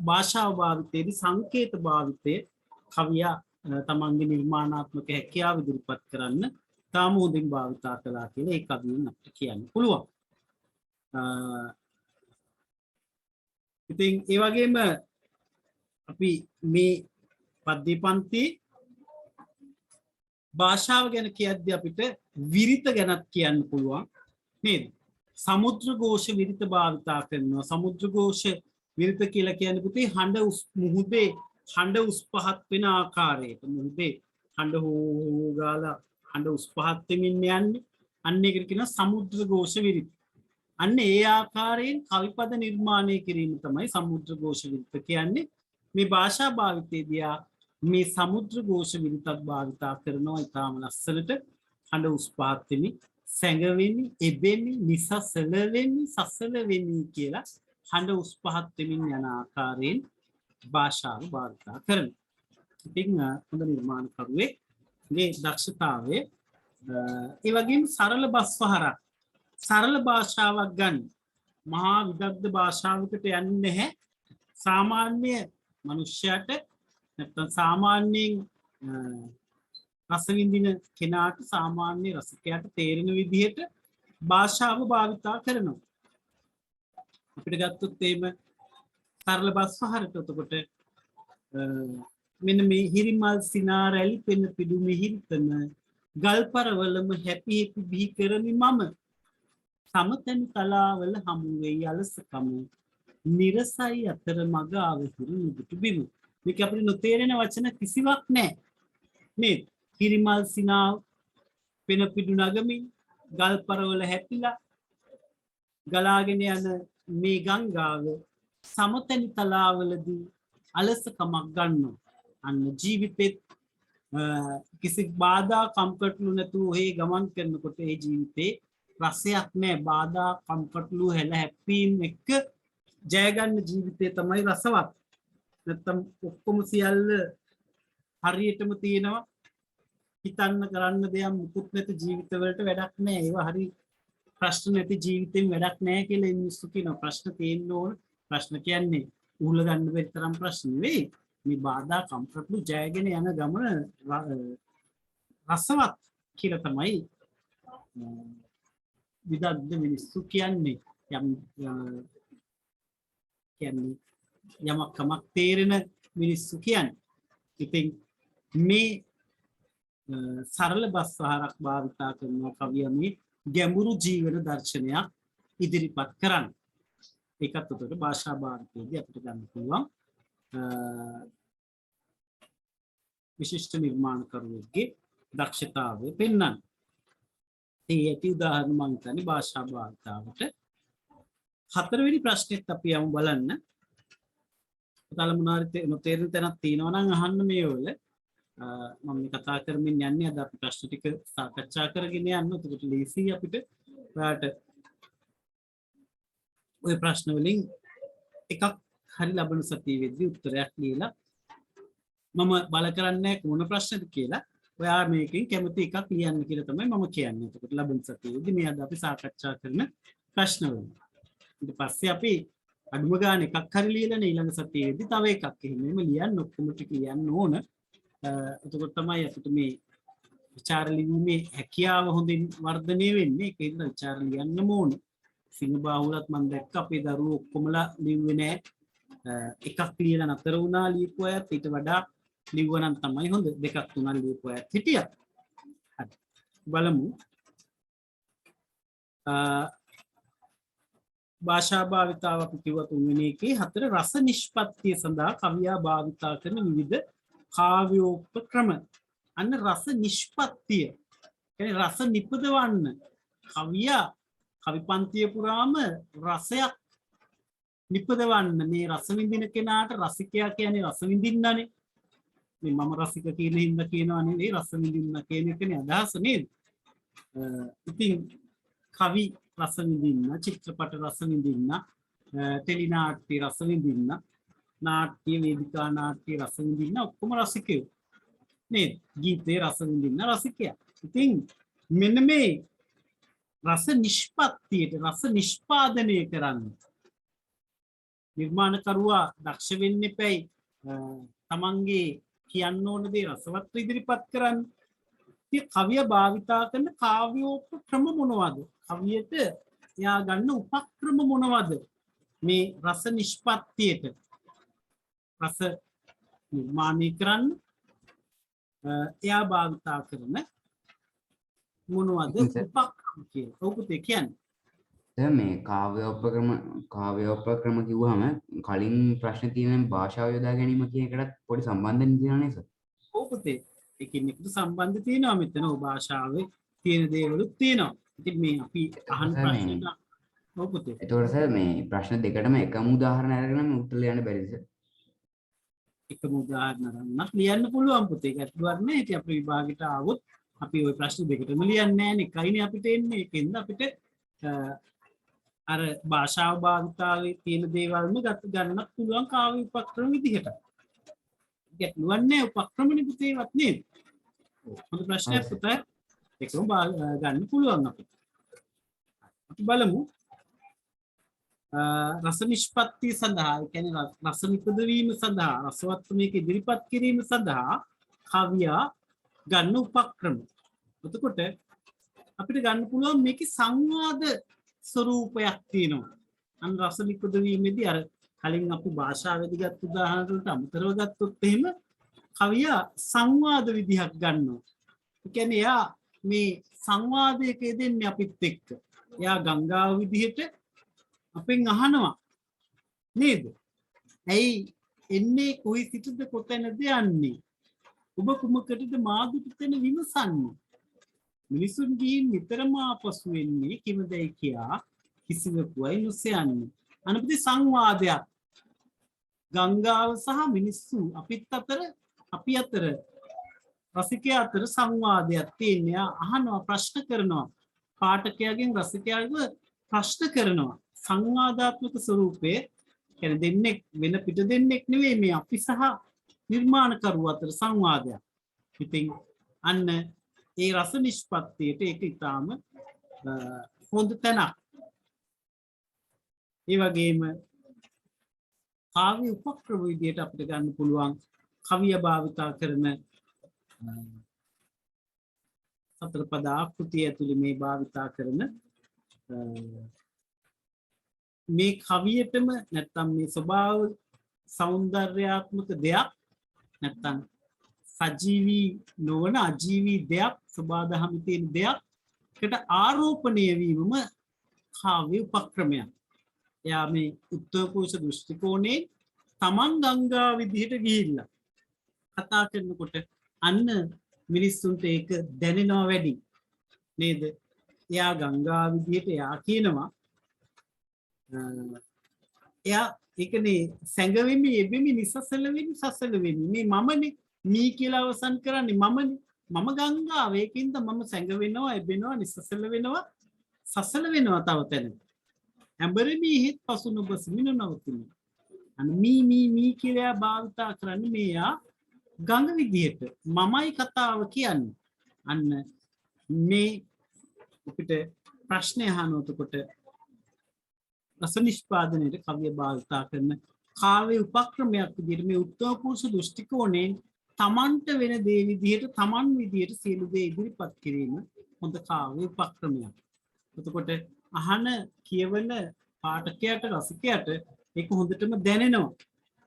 භාෂාව භාවිතයේදී සංකේත භාවිතය කවිය තමන්ගේ නිර්මාණාත්මක හැකියාව ඉදිරිපත් කරන්න තාම හොඳින් භාවිතා කළා කියලා ඒ කවියෙන් අපිට කියන්න පුළුවන්. ඉතින් ඒ වගේම අපි මේ පද්‍ය පන්ති භාෂාව ගැන කියද්දී අපිට විරිත ගැනත් කියන්න පුළුවන් නේද? සමුද්‍ර ഘോഷ විරිත භාවිතා කරනවා. සමුද්‍ර ഘോഷ විරිත කියලා කියන්නේ පුතේ හඬ මුහුදේ හඬ උස් පහත් වෙන ආකාරයට මුහුදේ හඬ හෝ ගාලා හඬ උස් පහත් වෙමින් යන්නේ අන්න ඒකට කියනවා සමුද්‍ර ഘോഷ විරිත. අන්න ඒ ආකාරයෙන් කවිපද නිර්මාණය කිරීම තමයි සමුද්‍ර ഘോഷ විරිත කියන්නේ. මේ භාෂා භාවිතයේදී මේ සමුද්‍ර ഘോഷ විරිතත් භාවිතා කරනවා ඊටාම ලස්සනට හඬ උස් පහත් වෙමින් සැඟවෙමි එබෙමි නිසසල වෙමි සසල වෙමි කියලා හඬ උස් පහත් වෙමින් යන ආකාරයෙන් භාෂාව භාවිතා කරනවා. ඉතින් හොඳ නිර්මාණකරුවෙක්ගේ දක්ෂතාවය ඒ වගේම සරල බස්වහරක් සරල භාෂාවක් ගන්න මහා විදග්ධ භාෂාවකට යන්නේ නැහැ. සාමාන්‍ය මනුෂ්‍යයට නැත්නම් සාමාන්‍යයෙන් රස විඳින කෙනාට සාමාන්‍ය රසිකයාට තේරෙන විදිහට භාෂාව භාවිතා කරනවා. අපිට ගත්තොත් එහෙම සරල බස්වහරට එතකොට මෙන්න මේ හිරිමල් සිනා රැලි පෙන පිඩු මිහිරිතන ගල්පරවලම හැපි හැපි බිහි කරමි මම සමතන තලාවල හමු වෙයි අලසකම නිරසයි අතර මග ආවහිරු නුදුටු බිමු. මේක අපිට නොතේරෙන වචන කිසිවක් නැහැ නේද? හිරිමල් සිනා පෙන පිඩු නගමින් ගල්පරවල හැපිලා ගලාගෙන යන මේ ගංගාව සමතන තලාවලදී අලසකමක් ගන්නවා. අන්න ජීවිතෙත් කිසි බාධා කම්කටොළු නැතුව ඔහේ ගමන් කරනකොට ඒ ජීවිතේ රසයක් නැහැ. බාධා කම්කටොළු හැල හැප්පීම් එක්ක ජය ගන්න ජීවිතය තමයි රසවත්. නැත්තම් ඔක්කොම සියල්ල හරියටම තියෙනවා හිතන්න කරන්න දෙයක් මුකුත් නැති ජීවිතවලට වැඩක් නැහැ. ඒවා හරි ප්‍රශ්න නැති ජීවිතෙන් වැඩක් නැහැ කියලා මිනිස්සු කියනවා. ප්‍රශ්න තියෙන්න ඕන. ප්‍රශ්න කියන්නේ උහුල ගන්න බැරි තරම් ප්‍රශ්න නෙවෙයි. මේ බාධා කම්කටොළු ජයගෙන යන ගමන රසවත් කියලා තමයි විදග්ධ මිනිස්සු කියන්නේ. යමක් කමක් තේරෙන මිනිස්සු කියන්නේ. ඉතින් මේ සරල බස්වහරක් භාවිතා කරන කවිය මේ ගැඹුරු ජීවන දර්ශනයක් ඉදිරිපත් කරන්න. ඒකත් උඩට භාෂා භාවිතයේදී අපිට ගන්න පුළුවන් විශිෂ්ට නිර්මාණකරුවෙක්ගේ දක්ෂතාවය පෙන්වන්න. ඒ ඇති උදාහරණ මම හිතන්නේ භාෂා භාවිතාවට. හතරවෙනි ප්‍රශ්නෙත් අපි යමු බලන්න. ඔයාලා මොනවාරි තේරෙන තැනක් තියෙනවා නම් අහන්න මේ වල. මම මේ කතා කරමින් යන්නේ අද අපි ප්‍රශ්න ටික සාකච්ඡා කරගෙන යන්න. එතකොට ලේසි අපිට ඔයාලට ওই ප්‍රශ්න වලින් එකක් හරි ලබන සතියේදී උත්තරයක් ලියලා මම බල කරන්නේ මොන ප්‍රශ්නද කියලා. ඔයා මේකෙන් කැමති එකක් ලියන්න කියලා තමයි මම කියන්නේ. එතකොට ලබන සතියේදී මේ අද අපි සාකච්ඡා කරන ප්‍රශ්න වලින්. ඊට පස්සේ අපි අඩුම ගාන එකක් හරි ලියලා ඊළඟ සතියේදී තව එකක් එහෙමම ලියන්න ඔක්කොම ටික ලියන්න ඕන. එතකොට තමයි අපිට මේ විචාර ලිවීමේ හැකියාව හොඳින් වර්ධනය වෙන්නේ. ඒකෙන්ද විචාර ලියන්න ඕන. සිංහබාහුලත් මම දැක්ක අපේ දරුවෝ ඔක්කොමලා ලිව්වේ නෑ. එකක් ලියලා නතර වුණා ලියපු අයත් ඊට වඩා ලිව්වනම් තමයි හොඳ. දෙකක් තුනක් ලියපු අයත් හිටියා. හරි. බලමු. භාෂා භාවිතාව අපි කිව්වා තුන්වෙනි එකේ 4 රස නිෂ්පත්තිය සඳහා කවියා භාවිතා කරන විවිධ කාව්‍යෝපක්‍රම. අන්න රස නිෂ්පත්තිය. කියන්නේ රස නිපදවන්න. කවියා කවි පන්තිය පුරාම රසයක් නිපදවන්න මේ රස විඳින කෙනාට රසිකයා කියන්නේ රස විඳින්නනේ. මේ මම රසික කියන හින්දා කියනවා නෙවෙයි රස විඳින්න කියන එකනේ අදහස නේද? ඉතින් කවි රස විඳින්න, චිත්‍රපට රස විඳින්න, ටෙලි නාට්‍ය රස විඳින්න, නාට්‍ය වේදිකා නාට්‍ය රස විඳින්න ඔක්කොම රසිකයෝ නේද? ගීතේ රස විඳින්න රසිකයා. ඉතින් මෙන්න මේ රස නිෂ්පත්තියට රස නිෂ්පාදනය කරන්න නිර්මාණකරුවා දක්ෂ වෙන්න එපැයි. තමන්ගේ කියන්න ඕන දේ රසවත් ඉදිරිපත් කරන්න. ඉතින් කවිය භාවිතා කරන කාව්‍යෝපක්‍රම මොනවද? කවියට එයා ගන්න උපක්‍රම මොනවද? මේ රස නිෂ්පත්තියට රස නිර්මාණය කරන්න එයා භාවිතා කරන මොනවද උපක්‍රම කියලා. ඔව් පුතේ කියන්නේ. දැන් මේ කාව්‍යෝපක්‍රම කිව්වහම කලින් ප්‍රශ්න තියෙන භාෂාව යොදා ගැනීම කියන එකටත් පොඩි සම්බන්ධයක් තියෙනවා නේද සර්? ඔව් පුතේ. ඒකින් එකට සම්බන්ධ තියෙනවා මෙතන. ඔව් භාෂාවේ තියෙන දේවලුත් තියෙනවා. ඉතින් මේ අපි අහන ප්‍රශ්න ඔව් පුතේ. එතකොට සර් මේ ප්‍රශ්න දෙකටම එකම උදාහරණ අරගෙන මේ උත්තර ලියන්න බැරිද සර්? එකම උදාහරණ ගන්නත් ලියන්න පුළුවන් පුතේ. ඒක ඇත්තවත් නෑ. ඉතින් අපි විභාගෙට ආවොත් අපි ওই ප්‍රශ්න දෙකටම ලියන්නේ නෑනේ. එකයිනේ අපිට එන්නේ. ඒකෙන්ද අපිට අර භාෂාව භාවිතාවේ තියෙන දේවල්ම ගන්නත් පුළුවන් කාව්‍ය උපක්‍රම විදිහට. ගැටලුවක් නෑ උපක්‍රමනේ පුතේවත් නේද? හොඳ ප්‍රශ්නයක් පුතේ. ඒකම ගන්න පුළුවන් අපිට. අපි බලමු. රස නිෂ්පත්තිය සඳහා කියන්නේ රස නිපදවීම සඳහා රසවත් මේක ඉදිරිපත් කිරීම සඳහා කවියා ගන්න උපක්‍රම. එතකොට අපිට ගන්න පුළුවන් මේකේ සංවාද ස්වරූපයක් තියෙනවා. අන් රස නිපදවීමේදී අර කලින් අපි භාෂාවේදී ගත්ත උදාහරණ වලට අමතරව ගත්තොත් එහෙම කවියා සංවාද විදිහක් ගන්නවා. ඒ කියන්නේ එයා මේ සංවාදයක යෙදෙන්නේ අපිත් එක්ක. එයා ගංගාව විදිහට අපෙන් අහනවා නේද? ඇයි එන්නේ කොයි සිටද කොතැනද යන්නේ? ඔබ කුමකටද මාදුට තැන විමසන්නේ? මිනිසුන් ගිහින් නිතරම ආපසු වෙන්නේ කිමදයි කියා කිසිවෙකුයි නොසයන්නේ. අනපති සංවාදයක්. ගංගාව සහ මිනිස්සු අපි අතර රසිකයා අතර සංවාදයක් තියෙනවා. අහනවා ප්‍රශ්න කරනවා. පාඨකයාගෙන් රසිකයාගේ ප්‍රශ්න කරනවා. සංවාදාත්මක ස්වරූපයේ කියන්නේ දෙන්නෙක් වෙන පිට දෙන්නෙක් නෙවෙයි මේ අපි සහ නිර්මාණකරුවා අතර සංවාදයක්. ඉතින් අන්න ඒ රස නිෂ්පත්තියට ඒක ඊටාම හොඳ තැනක්. ඒ වගේම කාව්‍ය උපක්‍රම විදියට අපිට ගන්න පුළුවන් කවිය භාවිතා කරන සතර පද ආකෘතිය ඇතුළේ මේ භාවිතා කරන මේ කවියටම නැත්තම් මේ ස්වභාව සෞන්දර්යාත්මක දෙයක් නැත්තම් සජීවී නොවන අජීවී දෙයක් සබාදහම තියෙන දෙයක්කට ආරෝපණය වීමම කාව්‍ය උපක්‍රමයක්. එයා මේ උත්තර පුරුෂ දෘෂ්ටි කෝණේ තමන් ගංගා විදිහට ගිහිල්ලා කතා කරනකොට අන්න මිනිස්සුන්ට ඒක දැනෙනවා වැඩි නේද? එයා ගංගා විදිහට එයා කියනවා එයා ඒකනේ සැඟවෙන්නේ යෙබෙමි නිසසල වෙමි සසල වෙමි මේ මමනේ මී කියලා අවසන් කරන්නේ මමනේ මම ගංගාව ඒකින්ද මම සැඟවෙනවා යෙබෙනවා නිසසල වෙනවා සසල වෙනවා තව තැන ඇඹරෙමි හිත පසු නොබසිමින නවතින අන්න මී කියලා භාවිතා කරන්නේ මෙයා ගඟ විදිහට මමයි කතාව කියන්නේ. අන්න මේ අපිට ප්‍රශ්නය අහනකොට රස නිෂ්පාදනයේ කවිය භාවිතා කරන කාව්‍ය උපක්‍රමයක් විදිහට මේ උත්තර පුරුෂ දෘෂ්ටි කෝණයෙන් තමන්ට වෙන දේ විදිහට තමන් විදිහට සියලු දේ ඉදිරිපත් කිරීම හොඳ කාව්‍ය උපක්‍රමයක්. එතකොට අහන කියවන පාඨකයාට රසිකයාට ඒක හොඳටම දැනෙනවා.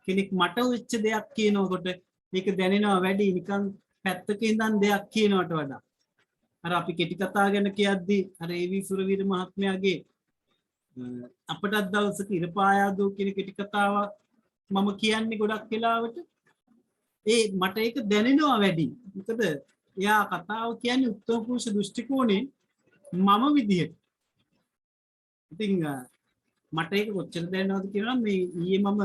කෙනෙක් මට වෙච්ච දෙයක් කියනකොට ඒක දැනෙනවා වැඩි නිකන් පැත්තක ඉඳන් දෙයක් කියනවට වඩා. අර අපි කෙටි කතා ගැන කියද්දී අර ඒ.වී. සුරවීර මහත්මයාගේ අපටත් දවසක ඉරපායාදෝ කියන කෙටි කතාව මම කියන්නේ ගොඩක් වෙලාවට මට ඒක දැනෙනවා වැඩි. මොකද එයා කතාව කියන්නේ උත්තර පුරුෂ දෘෂ්ටි කෝණයෙන් මම විදියට. ඉතින් මට ඒක කොච්චර දැනෙනවද කියනවා මේ ඊයේ මම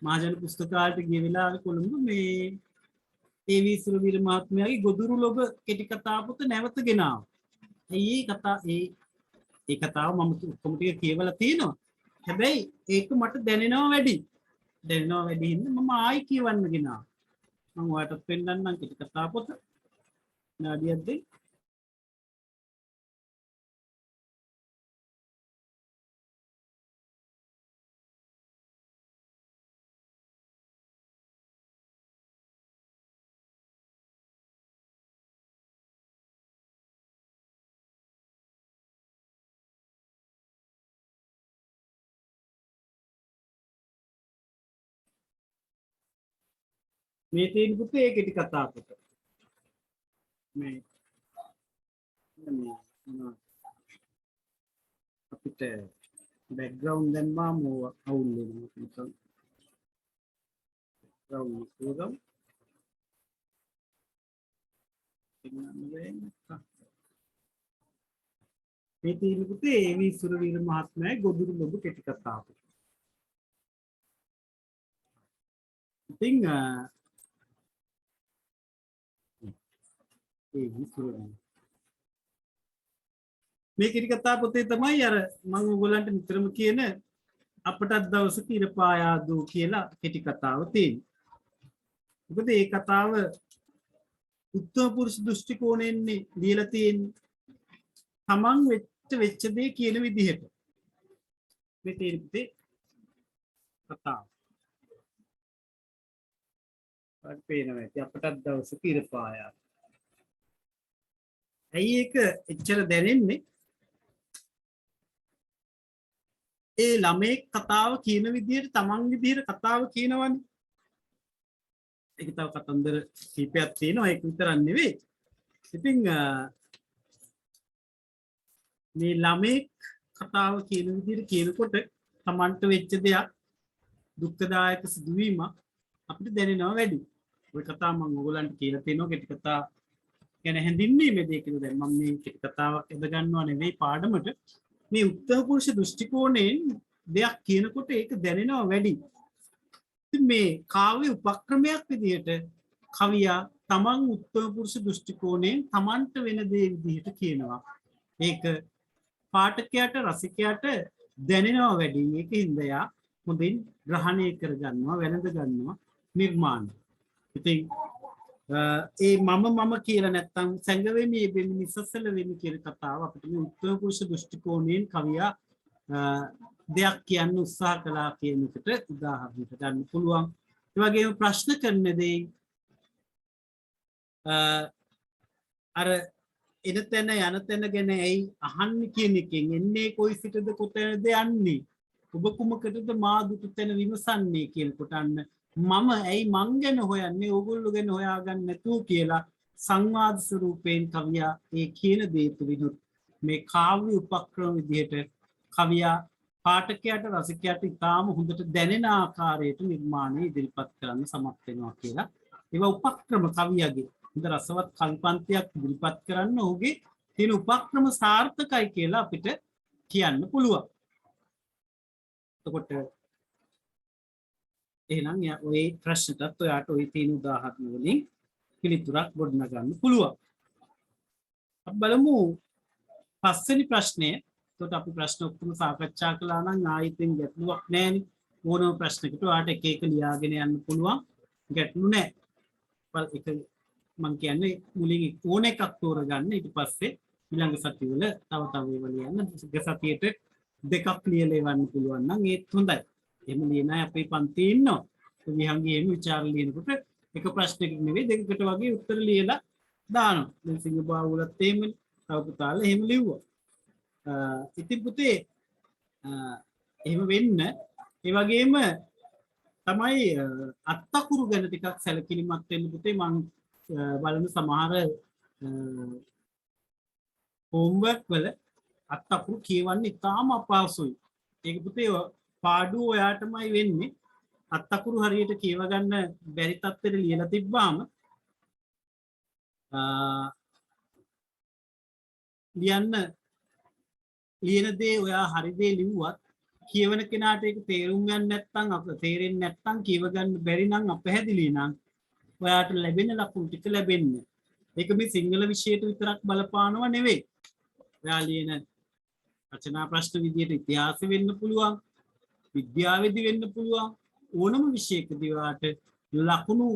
මහජන පුස්තකාලයට ගිය වෙලාවේ කොළඹ මේ ඒ.වී. සුරවීර මහත්මයාගේ ගොදුරු ලොබ කෙටි කතා පොත නැවත ගෙනාවා. ඒ කතාව මම ඔක්කොම ටික කියවලා තියෙනවා. හැබැයි ඒක මට දැනෙනවා වැඩි. දැනෙනවා වැඩි හින්දා මම ආයි කියවන්න ගෙනාවා. මම ඔයාලට පෙන්නන්නම් කෙටි කතා පොත. නාඩියක් දෙන්න. මේ තියෙන පුතේ ඒ කෙටි කතා පොත. මේ අපිට බෑග්ග්‍රවුන්ඩ් දැම්මා මෝ අවුල් වෙනවා නිකන්. ග්‍රවුන්ඩ් මේ තියෙන පුතේ ඒ.වී. සුරවීර මහත්මයාගේ ගොදුරු ලොබ කෙටි කතා පොත. ඉතින් මේ කෙටි කතා පොතේ තමයි අර මම ඔයගොල්ලන්ට නිතරම කියන අපටත් දවසක ඉරපායාදෝ කියලා කෙටි කතාව තියෙන්නේ. මොකද මේ කතාව උත්තර පුරුෂ දෘෂ්ටි කෝණයෙන් ලියලා තියෙන්නේ. තමන් වෙච්ච දේ කියන විදිහට. මේ තියෙන පුතේ කතාව. අපට පේනවා ඇති අපටත් දවසක ඉරපායාදෝ. ඇයි ඒක එච්චර දැනෙන්නේ? ඒ ළමේ කතාව කියන විදිහට තමන් විදිහට කතාව කියනවනේ. ඒක තව කතන්දර කීපයක් තියෙනවා ඒක විතරක් නෙවෙයි. ඉතින් මේ ළමේ කතාව කියන විදිහට කියනකොට තමන්ට වෙච්ච දෙයක් දුක්ඛදායක සිදුවීමක් අපිට දැනෙනවා වැඩි. ඔය කතාව මම ඔයගොල්ලන්ට කියලා තියෙනවා කෙටි කතා ගැන හැඳින්වීමේ දෙයක් කියලා. දැන් මම මේ කෙටි කතාවක් එද ගන්නව නෙවෙයි පාඩමට. මේ උත්තර පුරුෂ දෘෂ්ටි කෝණයෙන් දෙයක් කියනකොට ඒක දැනෙනවා වැඩි. ඉතින් මේ කාව්‍ය උපක්‍රමයක් විදිහට කවියා තමන් උත්තර පුරුෂ දෘෂ්ටි කෝණයෙන් තමන්ට වෙන දේ විදිහට කියනවා. ඒක පාඨකයාට රසිකයාට දැනෙනවා වැඩි. ඒකින්ද යා හොඳින් ග්‍රහණය කරගන්නවා වැළඳ ගන්නවා නිර්මාණය. ඉතින් ඒ මම කියලා නැත්තම් සංගවෙමි එබෙමි නිසසල වෙමි කියන කතාව අපිට මේ උත්තර පුරුෂ දෘෂ්ටි කෝණයෙන් කවියා දෙයක් කියන්න උත්සාහ කළා කියන එකට උදාහරණයක් ගන්න පුළුවන්. ඒ වගේම ප්‍රශ්න කරන දේ අර එන තැන යන තැන ගැන ඇයි අහන්නේ කියන එකෙන් එන්නේ කොයි සිටද කොතැනද යන්නේ ඔබ කුමකටද මා දුටු තැන විමසන්නේ කියන කොට අන්න මම ඇයි මං ගැන හොයන්නේ ඕගොල්ලෝ ගැන හොයාගන්න නැතුව කියලා සංවාද ස්වරූපයෙන් කවියා ඒ කියන දේ තුලිනුත් මේ කාව්‍ය උපක්‍රම විදිහට කවියා පාඨකයාට රසිකයාට ඉතාම හොඳට දැනෙන ආකාරයට නිර්මාණය ඉදිරිපත් කරන්න සමත් වෙනවා කියලා. ඒවා උපක්‍රම කවියාගේ හොඳ රසවත් කල්පන්තියක් ඉදිරිපත් කරන්න ඔහුගේ තියෙන උපක්‍රම සාර්ථකයි කියලා අපිට කියන්න පුළුවන්. එතකොට එහෙනම් ඔය ප්‍රශ්නටත් ඔයාට ඔය තියෙන උදාහරණ වලින් පිළිතුරක් ගොඩනගන්න පුළුවන්. අපි බලමු පස්වෙනි ප්‍රශ්නය. එතකොට අපි ප්‍රශ්න ඔක්කොම සාකච්ඡා කළා නම් ආයෙත් ගැටලුවක් නැහැ නේ. ඕනම ප්‍රශ්නයකට ඔයාට එක එක ලියාගෙන යන්න පුළුවන්. ගැටලු නැහැ. එක මං කියන්නේ මුලින් ඕන එකක් තෝරගන්න ඊට පස්සේ ඊළඟ සතිවල තව තව ඒවා ලියන්න එක සතියට දෙකක් ලියලා එවන්න පුළුවන් නම් ඒත් හොඳයි. එහෙම ලියන අය අපේ පන්තියේ ඉන්නවා. විහංගයේ එහෙම විචාර ලියනකොට එක ප්‍රශ්නයකට නෙවෙයි දෙකකට වගේ උත්තර ලියලා දානවා. දැන් සිංහබාහුවලත් එහෙම තව පුතාලා එහෙම ලිව්වා. ඉතින් පුතේ එහෙම වෙන්න ඒ වගේම තමයි අත්තකුරු ගැන ටිකක් සැලකිලිමත් වෙන්න පුතේ මම බලන සමහර හෝම්වර්ක් වල අත්තකුරු කියවන්න ඉතාම අපහසුයි. ඒක පුතේ පාඩුව ඔයාටමයි වෙන්නේ. අත්තකුරු හරියට කියව ගන්න බැරි තත්ත්වෙට ලියලා තිබ්බාම ලියන දේ ඔයා හරි දේ ලිව්වත් කියවන කෙනාට ඒක තේරුම් ගන්න නැත්නම් තේරෙන්නේ නැත්නම් කියව ගන්න බැරි නම් අපැහැදිලි නම් ඔයාට ලැබෙන ලකුණු ටික ලැබෙන්නේ. ඒක මේ සිංහල විෂයට විතරක් බලපානව නෙවෙයි. ඔයා ලියන රචනා ප්‍රශ්න විදියට ඉතිහාසෙ වෙන්න පුළුවන්, විද්‍යාවේදී වෙන්න පුළුවන්, ඕනම විෂයකදී ඔයාට ලකුණු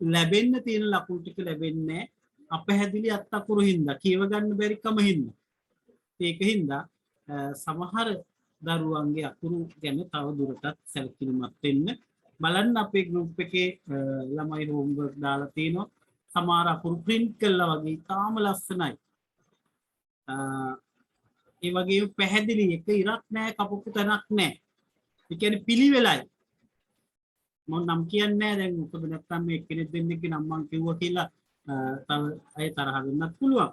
ලැබෙන්න තියෙන ලකුණු ටික ලැබෙන්නේ අපැහැදිලි අත්තකුරු හින්දා, කියව ගන්න බැරි කම හින්දා. ඒක හින්දා සමහර දරුවන්ගේ අකුරු ගැන තව දුරටත් සැලකිලිමත් වෙන්න බලන්න. අපේ ගෲප් එකේ ළමයි හෝම්වර්ක් දාලා තිනවා. සමහර අකුරු print කළා වගේ තාම ලස්සනයි. ඒ වගේ පැහැදිලි එක ඉරක් නැහැ, කපපු තැනක් නැහැ. ඒ කියන්නේ පිළිවෙලයි. මම නම් කියන්නේ නැහැ දැන් මොකද නැත්තම් මේ කෙනෙක් දෙන්නෙක්ගේ නම් මං කිව්වා කියලා තව අය තරහ වෙන්නත් පුළුවන්.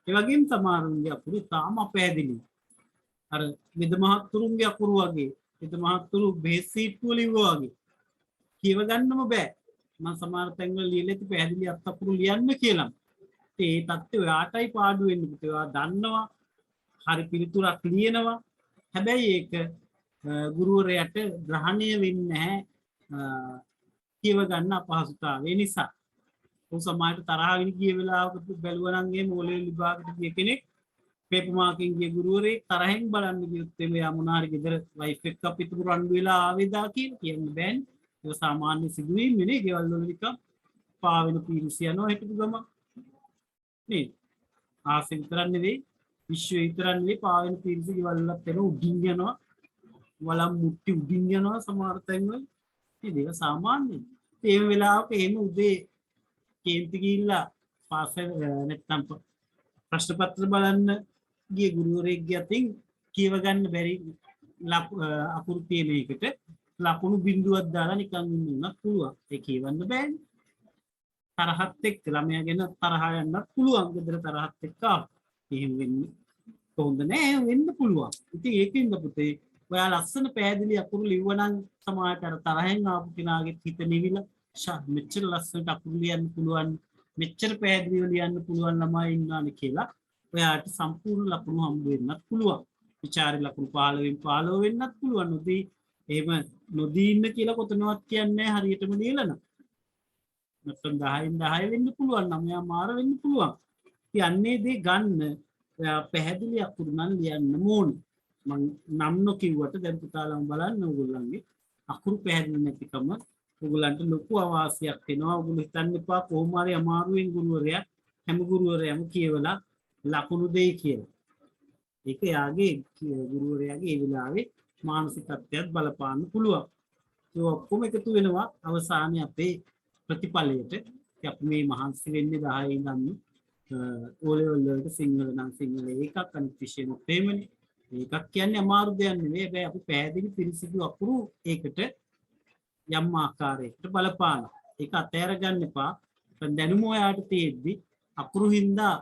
ඒ වගේම සමහරුන්ගේ අකුරු තාම පැහැදිලි. අර විද මහත්තුරුන්ගේ අකුරු වගේ විද මහත්තුරු බේස් සීට්ටුව ලිව්වා වගේ කියව ගන්නම බෑ. මම සමහර තැන්වල ලියලා ඉති පැහැදිලි අත්තකුරු ලියන්න කියලා. ඒ තත්ත්වය ඔයාටයි පාඩු වෙන්නේ පුතේ. ඔයා දන්නවා හරි පිළිතුරක් ලියනවා. හැබැයි ඒක ගුරුවරයාට ග්‍රහණය වෙන්නේ නැහැ කියව ගන්න අපහසුතාවය නිසා. උන් සමහරට තරහ වෙන ගිය වෙලාවක බැලුවා නම් එහෙම ඕලෙවල් විභාගයට ගිය කෙනෙක් පේපර් මාකින් ගිය ගුරුවරයෙක් තරහෙන් බලන්න ගියොත් එයා මොනාරි ගෙදර වයිෆ් එක්ක පිටුපු රණ්ඩු වෙලා ආවේදා කියලා කියන්න බෑනේ. ඒක සාමාන්‍ය සිදුවීම් නේ. ගෙවල් වල නිකන් පාවෙන පීරිසි යනවා හිටපු ගම නේ. ආසෙ විතරක් නෙවෙයි විශ්වය විතරක් නෙවෙයි පාවෙන පීරිසි ගෙවල් වලත් එන උඩින් යනවා. වලම් මුට්ටි උඩින් යනවා සමහර තැන්වල. ඉතින් ඒක සාමාන්‍යයි. ඒ වෙලාවක එහෙම උදේ කේන්ති ගිහිල්ලා පාසල් නැත්තම් ප්‍රශ්න පත්‍ර බලන්න ගිය ගුරුවරයෙක්ගේ අතින් කියව ගන්න බැරි අකුරු තියෙන එකට ලකුණු බිඳුවක් දාලා නිකන් ඉන්නත් පුළුවන්. ඒ කියවන්න බෑනේ. තරහත් එක්ක ළමයා ගැන තරහ යන්නත් පුළුවන්. ගෙදර තරහත් එක්ක එහෙම වෙන්නේ කොහොමද නෑ වෙන්න පුළුවන්. ඉතින් ඒකින්ද පුතේ ඔයා ලස්සන පැහැදිලි අකුරු ලිව්වනම් සමහරට අර තරහෙන් ආපු කෙනාගේ හිත නිවිලා මෙච්චර ලස්සනට අකුරු ලියන්න පුළුවන්, මෙච්චර පැහැදිලිව ලියන්න පුළුවන් ළමයි ඉන්නවානේ කියලා ඔයාට සම්පූර්ණ ලකුණු හම්බ වෙන්නත් පුළුවන්. විචාරේ ලකුණු 15න් 15 වෙන්නත් පුළුවන්. නොදී එහෙම නොදී ඉන්න කියලා කොතනවත් කියන්නේ හරියටම ලියලා නම්. නැත්නම් 10න් 10 වෙන්න පුළුවන්, 9න් මාර වෙන්න පුළුවන්. ඉතින් අන්නේ දේ ගන්න ඔයා පැහැදිලි අකුරු නම් ලියන්න ඕනේ. මම නම් නොකියුවට දැන් පුතාලම බලන්න ඕගොල්ලන්ගේ අකුරු පැහැදිලි නැතිකම ඔයගොල්ලන්ට ලොකු අවාසියක් වෙනවා. ඔයගොල්ලෝ හිතන්න එපා කොහොම හරි අමාරුවෙන් ගුරුවරයා හැම ගුරුවරයාම කියවලා ලකුණු දෙයි කියලා. ඒක යාගේ ගුරුවරයාගේ ඒ වෙලාවේ මානසිකත්වයට බලපාන්න පුළුවන්. ඒ ඔක්කොම එකතු වෙනවා අවසානයේ අපේ ප්‍රතිඵලයට. අපි මේ මහන්සි වෙන්නේ 10 ඉඳන් ඕලෙවල් වලට සිංහල නම් සිංහල එකක් අනිත් විෂය මොකේමනේ. ඒකක් කියන්නේ අමාරු දෙයක් නෙවෙයි. හැබැයි අපි පැහැදිලි පිළිසිදු අකුරු ඒකට යම් ආකාරයකට බලපාන. ඒක අතෑර ගන්න එපා. දැනුම ඔයාට තියෙද්දි අකුරු හින්දා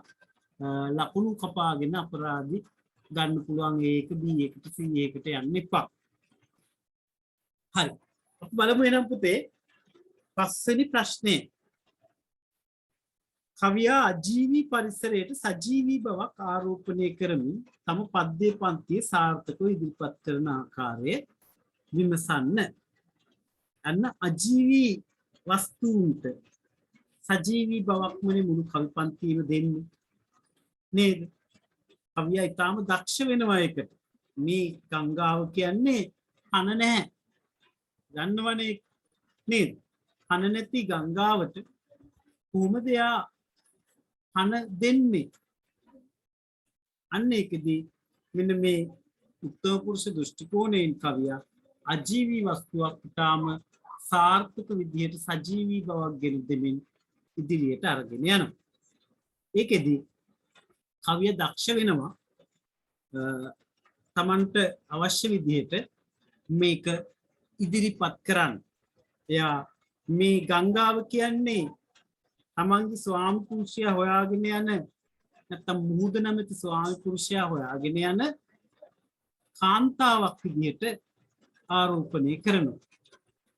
ලකුණු කපාගෙන අපරාධි ගන්න පුළුවන් ඒක B එකට C එකට යන්න එපා. හරි. අපි බලමු එහෙනම් පුතේ පස්වෙනි ප්‍රශ්නේ. කවියා අජීවී පරිසරයට සජීවී බවක් ආරෝපණය කරමින් තම පද්‍ය පන්තියේ සාර්ථකව ඉදිරිපත් කරන ආකාරය විමසන්න. අන්න අජීවී වස්තුන්ට සජීවී බවක් මොනේ මුළු කවි පන්තියම දෙන්නේ නේද? කවියා ඊටාම දක්ෂ වෙනවා ඒකට. මේ ගංගාව කියන්නේ අන නැහැ. ගන්නවනේ නේද? අන නැති ගංගාවට කොහොමද එයා පණ දෙන්නේ? අන්න ඒකදී මෙන්න මේ උත්තර පුරුෂ දෘෂ්ටි කෝණයෙන් කවියා අජීවී වස්තුවක් ඊටාම සාර්ථක විදිහට සජීවී බවක් ගෙන දෙමින් ඉදිරියට අරගෙන යනවා. ඒකෙදි කවිය දක්ෂ වෙනවා තමන්ට අවශ්‍ය විදිහට මේක ඉදිරිපත් කරන්න. එයා මේ ගංගාව කියන්නේ තමන්ගේ ස්වාමි පුරුෂයා හොයාගෙන යන නැත්නම් මුහුද නැමැති ස්වාමි පුරුෂයා හොයාගෙන යන කාන්තාවක් විදිහට ආරෝපණය කරනවා.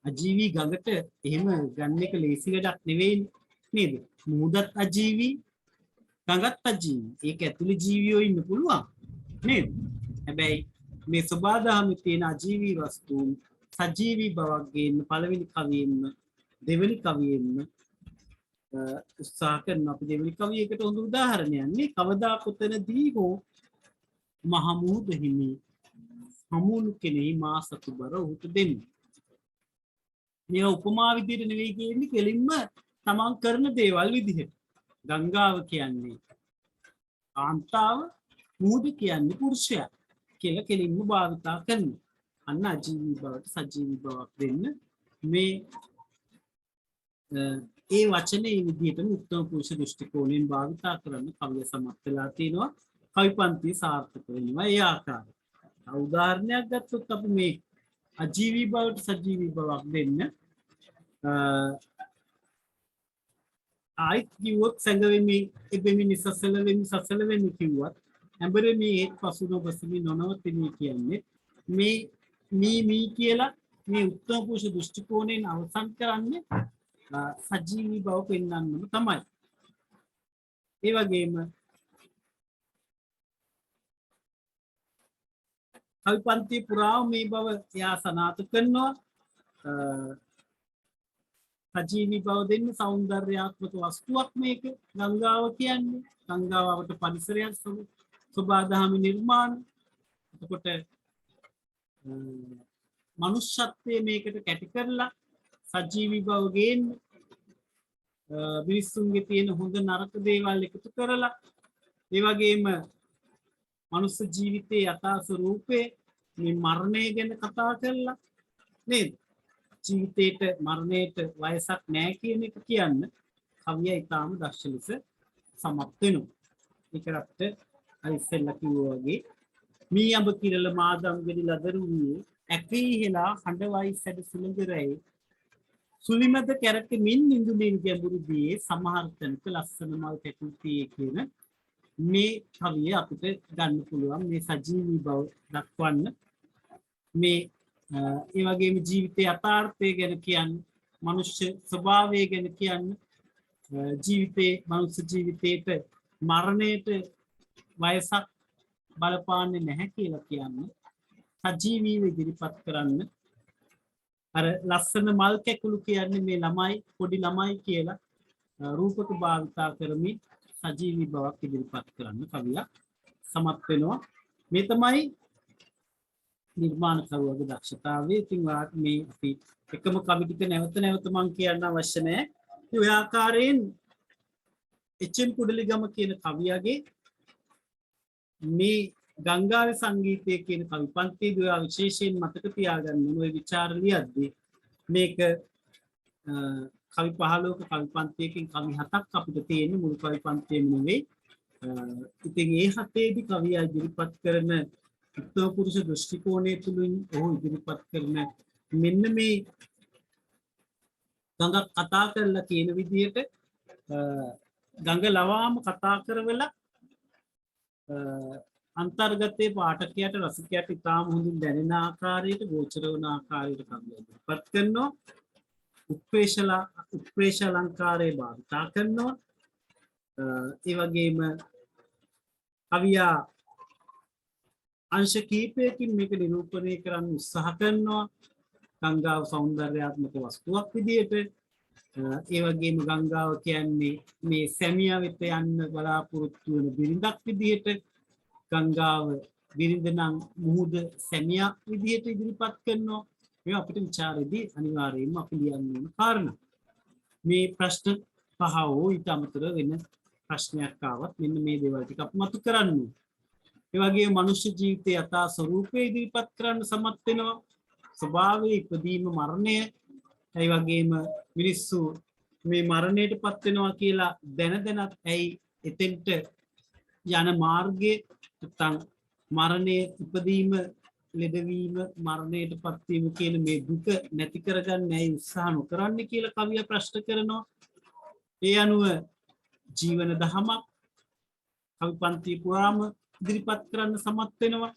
අජීවී ගඟට එහෙම ගන්න එක ලේසි වැඩක් නෙවෙයි නේද? මුහුදත් අජීවී, ගඟත් අජීවී. ඒක ඇතුළේ ජීවියෝ ඉන්න පුළුවන් නේද? හැබැයි මේ සබාදහමේ තියෙන අජීවී වස්තුන් සජීවී බවක් ගේන්න පළවෙනි කවියෙන්ම දෙවෙනි කවියෙන්ම උත්සාහ කරන අපි දෙවෙනි කවියකට හොඳ උදාහරණයක් නේ. කවදා කොතනදී හෝ මහමුහුද හිමි හමුණු කෙනෙහි මා සතු බර උට දෙන්න. මේ උපමා විදිහට නෙවෙයි කියන්නේ කෙලින්ම තමන් කරන දේවල් විදිහට. ගංගාව කියන්නේ කාන්තාව, මුහුද කියන්නේ පුරුෂයා කියලා කෙලින්ම භාවිතා කරනවා. අන්න අජීවී බවට සජීවී බවක් දෙන්න මේ ඒ වචනේ විදිහට උත්තම පුරුෂ දෘෂ්ටි කෝණයෙන් භාවිතා කරන්න කවිය සමත් වෙලා තිනවා. කවි පන්තිය සාර්ථක වෙනවා ඒ ආකාරයට. උදාහරණයක් ගත්තොත් අපි මේ අජීවී බවට සජීවී බවක් දෙන්න ආයිත් කිව්වොත් සැඟවෙමි එබෙමි නිසසල වෙමි සසල වෙමි කිව්වත් ඇඹරෙමි ඒත් පසු නොබසමි නොනවතිමි කියන්නේ මේ කියලා මේ උත්තම පුරුෂ දෘෂ්ටි කෝණයෙන් අවසන් කරන්නේ සජීවී බව පෙන්වන්නම තමයි. ඒ වගේම කවි පන්ති පුරාම මේ බව එයා සනාථ කරනවා. සජීවී බව දෙන්න සෞන්දර්යාත්මක වස්තුවක් මේක ගංගාව කියන්නේ. ගංගාවට පරිසරයක් සබාදහම නිර්මාණ. එතකොට මනුෂ්‍යත්වයේ මේකට කැටි කරලා සජීවී බව ගේන්න මිනිස්සුන්ගේ තියෙන හොඳ නරක දේවල් එකතු කරලා ඒ වගේම මනුස්ස ජීවිතයේ යථා ස්වરૂපේ මේ මරණය ගැන කතා කරලා නේද? ජීවිතේට මරණයට වයසක් නැහැ කියන එක කියන්න කවිය ඊටාම දක්ෂ ලෙස සමත් වෙනවා. ඒකට අර ඉස්සෙල්ලා කිව්වා වගේ මී අඹ කිරල මාදම් ගෙඩි ලදරුවේ ඇකී හෙලා හඬවයි සැඩ සුළඟරයි සුලිමද කැරට මින් ඉඳුලින් ගැඹුරු දියේ සමහර තැනක ලස්සන මල් පැතුතියේ කියන මේ කවිය අපිට ගන්න පුළුවන් මේ සජීවී බව දක්වන්න. මේ ඒ වගේම ජීවිතයේ යථාර්ථය ගැන කියන්න, මනුෂ්‍ය ස්වභාවය ගැන කියන්න, ජීවිතේ මනුෂ්‍ය ජීවිතේට මරණයට වයසක් බලපාන්නේ නැහැ කියලා කියන්න. සජීවීව ඉදිරිපත් කරන්න. අර ලස්සන මල් කැකුළු කියන්නේ මේ ළමයි පොඩි ළමයි කියලා රූපක භාවිතා කරමින් සජීවී බවක් ඉදිරිපත් කරන්න කවියා සමත් වෙනවා. මේ තමයි නිර්මාණ කරුවගේ දක්ෂතාවය. ඉතින් මේ අපි එකම කවි ටික නැවත නැවත මම කියන්න අවශ්‍ය නැහැ. ඒ ආකාරයෙන් එච්.එම්. කුඩලිගම කියන කවියාගේ මේ ගංගාවේ සංගීතය කියන කවි පන්තියේදී ඔයා විශේෂයෙන් මතක තියාගන්න ඕන. ඔය ਵਿਚාර ලියද්දී මේක කවි 15ක කවි පන්තියකින් කවි 7ක් අපිට තියෙන මුල් කවි පන්තියෙම නෙවෙයි. ඉතින් ඒ 7ේදී කවියා ඉදිරිපත් කරන උත්තර පුරුෂ දෘෂ්ටි කෝණය තුලින් ඔහු ඉදිරිපත් කරන මෙන්න මේ ගඟ කතා කරලා කියන විදිහට ගඟ ලවාම කතා කරවලා අන්තර්ගතයේ පාඨකයාට රසිකයාට ඉතාම හොඳින් දැනෙන ආකාරයට ගෝචර වන ආකාරයට කවිය ඉදිරිපත් කරනවා. උත්ප්‍රේෂ අලංකාරයේ භාවිතා කරනවා. ඒ වගේම කවියා අංශ කීපයකින් මේක නිරූපණය කරන්න උත්සාහ කරනවා. ගංගාව සෞන්දර්යාත්මක වස්තුවක් විදිහට. ඒ වගේම ගංගාව කියන්නේ මේ සැමියා වෙත යන්න බලාපොරොත්තු වෙන බිරිඳක් විදිහට. ගංගාව බිරිඳ නම් මුහුද සැමියා විදිහට ඉදිරිපත් කරනවා. මේ අපිට ਵਿਚාරෙදී අනිවාර්යයෙන්ම අපි ලියන්න ඕන කාරණා. මේ ප්‍රශ්න පහ හෝ ඊට අමතරව වෙන ප්‍රශ්නයක් ආවත් මෙන්න මේ දේවල් ටික අපි මතු කරන්න ඕනේ. ඒ වගේම මනුෂ්‍ය ජීවිතයේ යථා ස්වરૂපය ඉදිරිපත් කරන්න සමත් වෙනවා. ස්වභාවයේ ඉපදීම මරණය ඒ වගේම මිනිස්සු මේ මරණයටපත් වෙනවා කියලා දැනදැනත් ඇයි එතෙන්ට යන මාර්ගයේ නැත්නම් මරණය ඉපදීම ලෙඩවීම මරණයටපත් වීම කියන මේ දුක නැති කරගන්න ඇයි උත්සාහ නොකරන්නේ කියලා කවිය ප්‍රශ්න කරනවා. ඒ අනුව ජීවන දහමක් කවි පන්ති පුරාම ඉදිරිපත් කරන්න සමත් වෙනවා.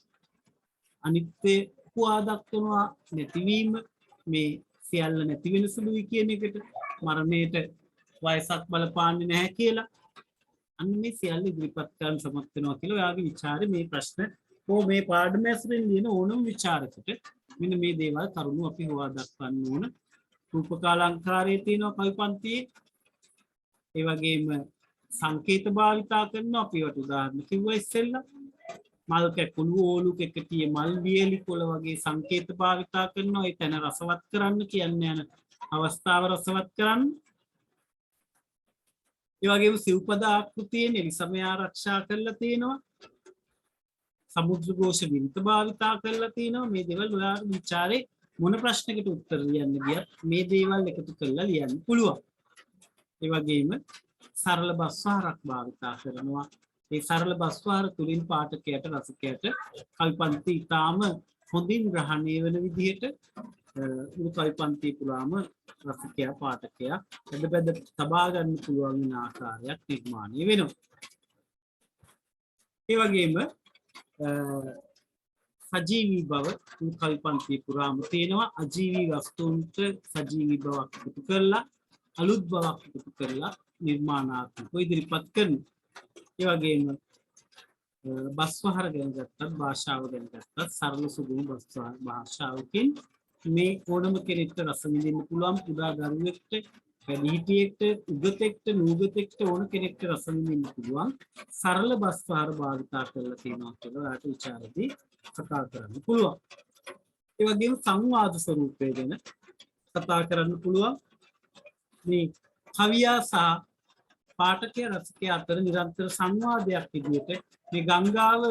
අනිත්‍ය පුවා දක්වනවා නැතිවීම මේ සියල්ල නැති වෙන සුළුයි කියන එකට මරණයට වයසක් බලපාන්නේ නැහැ කියලා අන්න මේ සියල්ල ඉදිරිපත් කරන්න සමත් වෙනවා කියලා ඔයාගේ ਵਿਚාරේ මේ ප්‍රශ්න මේ පාඩම ඇසුරින් ලියන ඕනම ਵਿਚාරකට මෙන්න මේ දේවල් කරුණු අපි හොවා දක්වන්න ඕන. රූපකාලංකාරයේ තියෙනවා කවි පන්තියේ. ඒ වගේම සංකේත භාවිතා කරනවා අපි වට උදාහරණ කිව්වා ඉස්සෙල්ලා. මල් කැකුළු ඕලු කෙකටිය මල් වියලි කොළ වගේ සංකේත භාවිතා කරනවා. ඒ තැන රසවත් කරන්න කියන්නේ යන අවස්ථාව රසවත් කරන්න. ඒ වගේම සිව්පද ආකෘතියෙන් එලිසමය ආරක්ෂා කරලා තියෙනවා. සමුද්‍ර ഘോഷ වින්ත භාවිතා කරලා තියෙනවා. මේ දේවල් ඔයාලා විචාරේ මොන ප්‍රශ්නයකට උත්තර ලියන්න ගියත් මේ දේවල් එකතු කරලා ලියන්න පුළුවන්. ඒ වගේම සරල බස්වාරක් භාවිතා කරනවා. ඒ සරල බස්වාර තුලින් පාඨකයට රසිකයට කවි පන්ති ඉතාම හොඳින් ග්‍රහණය වෙන විදිහට මුළු කවි පන්ති පුරාම රසිකයා පාඨකයා බෙද තබා ගන්න පුළුවන් වෙන ආකාරයක් නිර්මාණය වෙනවා. ඒ වගේම සජීවී බව කවි පන්ති පුරාම තියෙනවා. අජීවී වස්තුන්ට සජීවී බවක් එකතු කරලා අලුත් බවක් එකතු කරලා නිර්මාණාත්මකව ඉදිරිපත් කරනවා. ඒ වගේම බස්වහර ගැන ගත්තත් භාෂාව ගැන ගත්තත් සරල සුදුම භාෂාවකින් මේ ඕනම කෙනෙක්ට රස විඳින්න පුළුවන්. කුඩා දරුවෙක්ට වැඩිහිටියෙක්ට උගතෙක්ට නූගතෙක්ට ඕන කෙනෙක්ට රස විඳින්න පුළුවන් සරල බස්වහර භාවිතා කරලා තියෙනවා කියලා ඔයාලට විචාරදී කතා කරන්න පුළුවන්. ඒ වගේම සංවාද ස්වරූපය ගැන කතා කරන්න පුළුවන්. මේ කවියා සහ පාඨකය රසිකය අතර නිරන්තර සංවාදයක් විදිහට මේ ගංගාව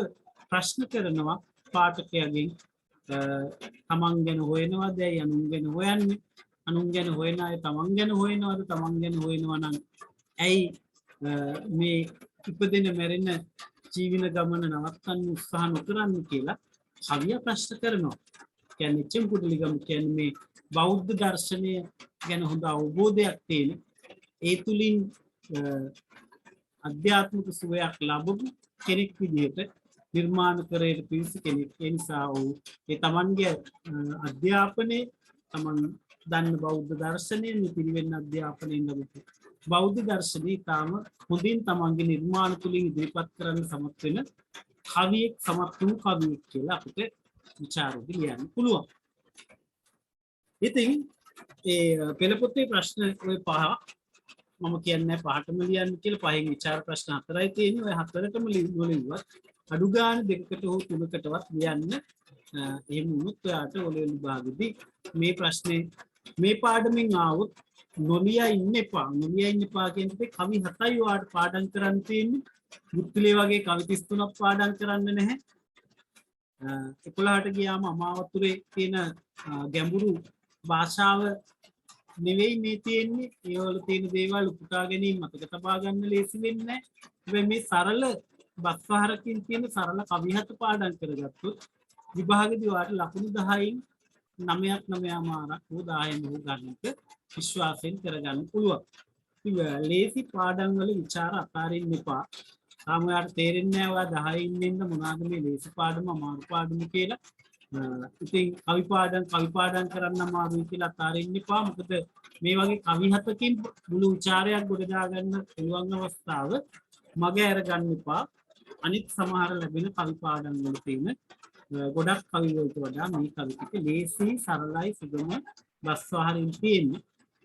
ප්‍රශ්න කරනවා පාඨකයගෙන් තමන් ගැන හොයනවාද අනුන් ගැන හොයන්නේ අනුන් ගැන හොයන අය තමන් ගැන හොයනවාද තමන් ගැන හොයනවා නම් ඇයි මේ ඉපදෙන මැරෙන ජීවන ගමන නවත්තන්න උත්සාහ නොකරන්නේ කියලා කවිය ප්‍රශ්න කරනවා. කියන්නේ චෙම්කුඩලිගම කියන්නේ මේ බෞද්ධ දර්ශනය ගැන හොඳ අවබෝධයක් තියෙන ඒ තුලින් අධ්‍යාත්මික සුවයක් ලැබපු කෙනෙක් විදිහට නිර්මාණකරයට පිවිසි කෙනෙක්. ඒ නිසා ඔහු ඒ තමන්ගේ අධ්‍යාපනයේ තමන් දන්න බෞද්ධ දර්ශනය පිළිවෙන්න අධ්‍යාපනයෙන් ලැබපු බෞද්ධ දර්ශනය තාම හොඳින් තමන්ගේ නිර්මාණ තුලින් ඉදිරිපත් කරන්න සමත් වෙන කවියෙක් සමත් වූ කවියෙක් කියලා අපිට විචාරෙදි ලියන්න පුළුවන්. ඉතින් ඒ පෙළ පොතේ ප්‍රශ්න ඔය පහ මම කියන්නේ පහටම ලියන්න කියලා. පහෙන් විචාර ප්‍රශ්න හතරයි තියෙන්නේ. ඔය හතරටම ලියුවත් අඩු ගාන දෙකකට හෝ තුනකටවත් ලියන්න. එහෙම වුණොත් ඔයාට ඔලෙවල් විභාගෙදී මේ ප්‍රශ්නේ මේ පාඩමින් ආවොත් නොලියා ඉන්න එපා. නොලියා ඉන්න එපා කියන්නේ කවි 7යි ඔයාට පාඩම් කරන්න තියෙන්නේ. මුත්තිලේ වගේ කවි 33ක් පාඩම් කරන්න නැහැ. 11ට ගියාම අමාවතුරේ තියෙන ගැඹුරු භාෂාව නෙවෙයි මේ තියෙන්නේ. ඒ වල තියෙන දේවල් උපුටා ගැනීම මතක තබා ගන්න ලේසි වෙන්නේ නැහැ. හැබැයි මේ සරල බස්වහරකින් තියෙන සරල කවි 7 පාඩම් කරගත්තොත් විභාගෙදී ඔයාලට ලකුණු 10න් 9ක් 9මාරක් හෝ 10න් හෝ ගන්නට විශ්වාසයෙන් කරගන්න පුළුවන්. ඉතින් ලේසි පාඩම් වල ਵਿਚාර අතාරින්න එපා. තාම ඔයාලට තේරෙන්නේ නැහැ ඔයා 10න් ඉන්න මොනවාද මේ ලේසි පාඩම අමාරු පාඩම කියලා. ඉතින් කවි පාඩම් කරන්න අමාරුයි කියලා අතාරින්න එපා. මොකද මේ වගේ කවි 7කින් මුළු විචාරයක් ගොඩ දාගන්න පුළුවන් අවස්ථාව මග අරගන්න එපා. අනිත් සමහර ලැබෙන කවි පාඩම් වල තියෙන ගොඩක් කවි වලට වඩා මේ කවි ටික ලේසි සරලයි සුගම බස්වහරින් තියෙන්නේ.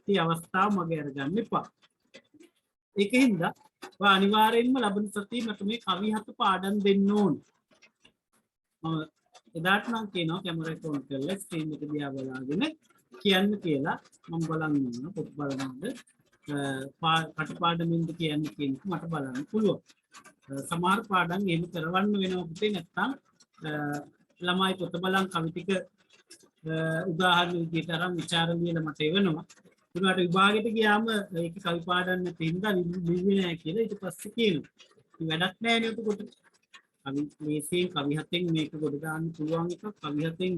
මේ අවස්ථාව මග අරගන්න එපා. ඒකින්ද ඔයා අනිවාර්යෙන්ම ලබන සතියේ මට මේ කවි 7 පාඩම් දෙන්න ඕන. මම එදාට නම් කියනවා කැමරා එක ඔන් කරලා ස්ක්‍රීන් එක දිහා බලාගෙන කියන්න කියලා. මම බලන් ඉන්නවා පොත් බලනවාද කටපාඩමින්ද කියන්නේ කියන එක මට බලන්න පුළුවන්. සමහර පාඩම් එහෙම කරවන්න වෙනවා පුතේ නැත්තම් ළමයි පොත බලන් කවි ටික උදාහරණ විදිහට අරන් විචාර ලියලා මට එවනවා. ඊට විභාගෙට ගියාම ඒක කවි පාඩම් නැති හින්දා ලිව්වේ නැහැ කියලා ඊට පස්සේ කියනවා. ඉතින් වැඩක් නැහැ නේ උතකොට. කවි මේසෙන් කවි හතෙන් මේක කොට දාන්න පුළුවන් එකක්. කවි හතෙන්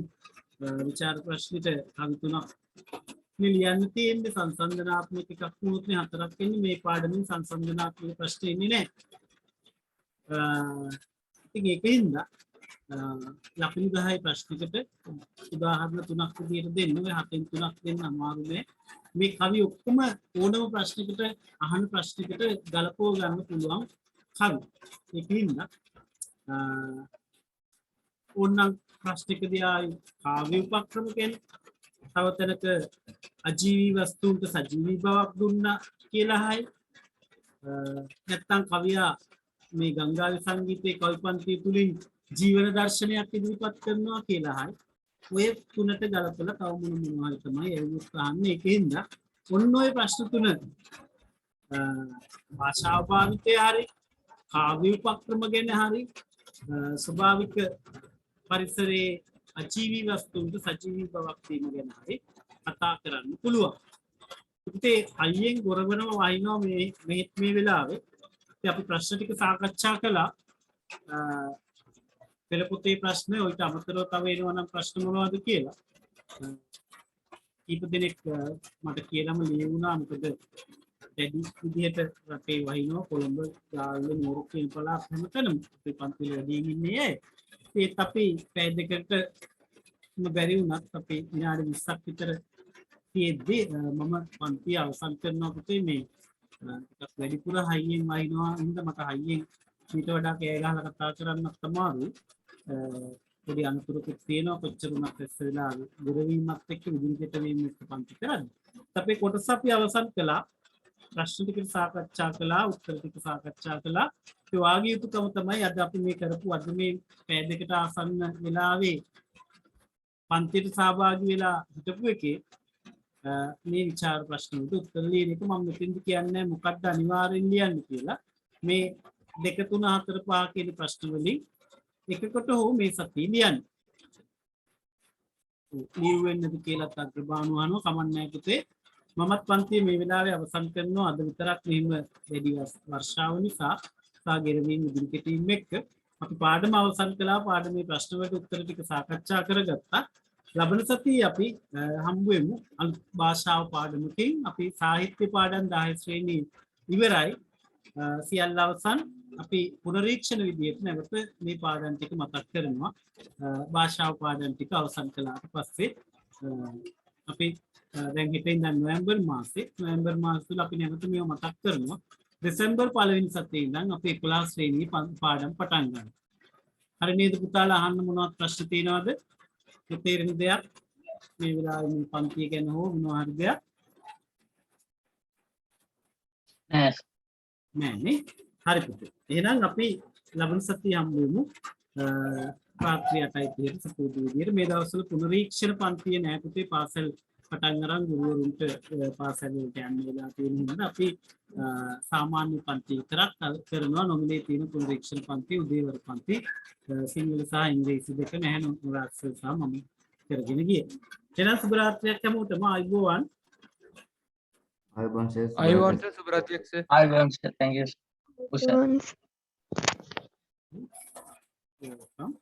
විචාර ප්‍රශ්නෙට කවි තුනක් ලියන්න තියෙන්නේ සංසන්දනාත්මක එකක් වුණොත් නේ හතරක් වෙන්නේ මේ පාඩමින් සංසන්දනාත්මක ප්‍රශ්න එන්නේ නැහැ. ඉතින් ඒකින්ද ලකුණු 10 ප්‍රශ්නයකට උදාහරණ තුනක් විදිහට දෙන්න ඔය හතෙන් තුනක් දෙන්න අමාරු නෑ. මේ කවි ඔක්කොම ඕනම ප්‍රශ්නයකට අහන ප්‍රශ්නයකට ගලපව ගන්න පුළුවන් කවි. ඒකින්ද ඕනනම් ප්‍රශ්නකදී ආයි කාව්‍ය උපක්‍රම කියන්නේ තව තැනක අජීවී වස්තුන්ට සජීවී බවක් දුන්නා කියලා හයි. නැත්තම් කවියා මේ ගංගාවේ සංගීතයේ කවිපන්තිය තුලින් ජීවන දර්ශනයක් ඉදිරිපත් කරනවා කියලා හයි. ඔය තුනට ගලපලා තව මොනවා හරි තමයි එවුත් ගන්න. ඒකෙන්ද ඔන්න ඔය ප්‍රශ්න තුන භාෂාව භාවිතය හරි කාව්‍ය උපක්‍රම ගැන හරි ස්වභාවික පරිසරයේ අජීවී වස්තුන්ට සජීවී බවක් දීම ගැන හරි කතා කරන්න පුළුවන්. ඉතින් අයියෙන් ගොරවනම වහිනවා මේ වෙලාවේ. ඉතින් අපි ප්‍රශ්න ටික සාකච්ඡා කළා. පෙළ පොතේ ප්‍රශ්න ඔයිට අමතරව තව එනවා නම් ප්‍රශ්න මොනවද කියලා. කීප දෙනෙක් මට කියලාම ලියුණා. මොකද දැඩි විදිහට රටේ වහිනවා කොළඹ ගාල්ල මෝරක් කියන පළාත් හැමතැනම අපේ පන්තිවල වැඩියෙන් ඉන්නේ අය. ඒත් අපි පැය දෙකකට බැරි වුණත් අපි විනාඩි 20ක් විතර තියෙද්දී මම පන්තිය අවසන් කරනවා පුතේ මේ ටිකක් වැඩිපුර හයියෙන් වහිනවා හින්දා මට හයියෙන් ඊට වඩා කෑ ගහලා කතා කරන්නත් අමාරුයි. පොඩි අනුතුරකුත් තියෙනවා කොච්චර උනත් ඇස් වෙලා ගොරවීමත් එක්ක විදිහට වීම එක්ක පන්ති කරන්නේ. අපේ කොටස අපි අවසන් කළා. ප්‍රශ්න ටික සාකච්ඡා කළා, උත්තර ටික සාකච්ඡා කළා. ඒ වාගේ යුතුකම තමයි අද අපි මේ කරපු අද මේ පැය දෙකට ආසන්න වෙලාවේ පන්තියට සහභාගී වෙලා හිටපු එකේ මේ විචාර ප්‍රශ්න වලට උත්තර ලියන එක මම මෙතෙන්ද කියන්නේ මොකක්ද අනිවාර්යෙන් ලියන්න කියලා. මේ 2 3 4 5 කියන ප්‍රශ්න වලින් එකකට හෝ මේ සතිය ලියන්න. ලියුවෙන්නද කියලාත් අග්‍රභානු අහනවා කමන්නේ පුතේ. මමත් පන්තියේ මේ වෙලාවේ අවසන් කරනවා. අද විතරක් මෙහිම වැඩි වර්ෂාව නිසා සාගෙරමින් ඉදිරියට ටීම් එක්ක අපි පාඩම අවසන් කළා. පාඩමේ ප්‍රශ්න වලට උත්තර ටික සාකච්ඡා කරගත්තා. ලබන සතියේ අපි හම්බ වෙමු අලුත් භාෂාව පාඩමකින්. අපි සාහිත්‍ය පාඩම් 10 ශ්‍රේණිය ඉවරයි. සියල්ල අවසන්. අපි පුනරීක්ෂණ විදිහට නැවත මේ පාඩම් ටික මතක් කරනවා. භාෂාව පාඩම් ටික අවසන් කළාට පස්සේ අපි දැන් හිටින් දැන් නොවැම්බර් මාසේ තුල අපි නැවත මේව මතක් කරනවා. දෙසැම්බර් පළවෙනි සතියේ ඉඳන් අපි 11 ශ්‍රේණියේ පාඩම් පටන් ගන්නවා. හරි නේද පුතාලා? අහන්න මොනවද ප්‍රශ්න තියෙනවද? තේරෙන දෙයක් මේ වෙලාවේ මේ පන්තිය ගැන හෝ මොනවා හරි දෙයක් නෑනේ. හරි පුතේ. එහෙනම් අපි ලබන සතිය හම්බ වෙමු. රාත්‍රී 8:30 සපෝදු විදියට මේ දවස්වල පුනරීක්ෂණ පන්තිය නෑ පුතේ. පාසල් පටන් අරන් ගුරුවරුන්ට පාසල් වලට යන්න වෙලා තියෙන හින්දා අපි සාමාන්‍ය පන්ති විතරක් කරනවා. නොමිලේ තියෙන පුනරීක්ෂණ පන්ති, උදේවරු පන්ති, සිංහල සහ ඉංග්‍රීසි දෙක නැහැ නුරාක්ෂර සහ මම කරගෙන ගියේ. එහෙනම් සුබ රාත්‍රියක් හැමෝටම. ආයුබෝවන්. ආයුබෝවන් සර්. අයවර්ත සුබරාත්‍රියක් සර්. thank you. welcome.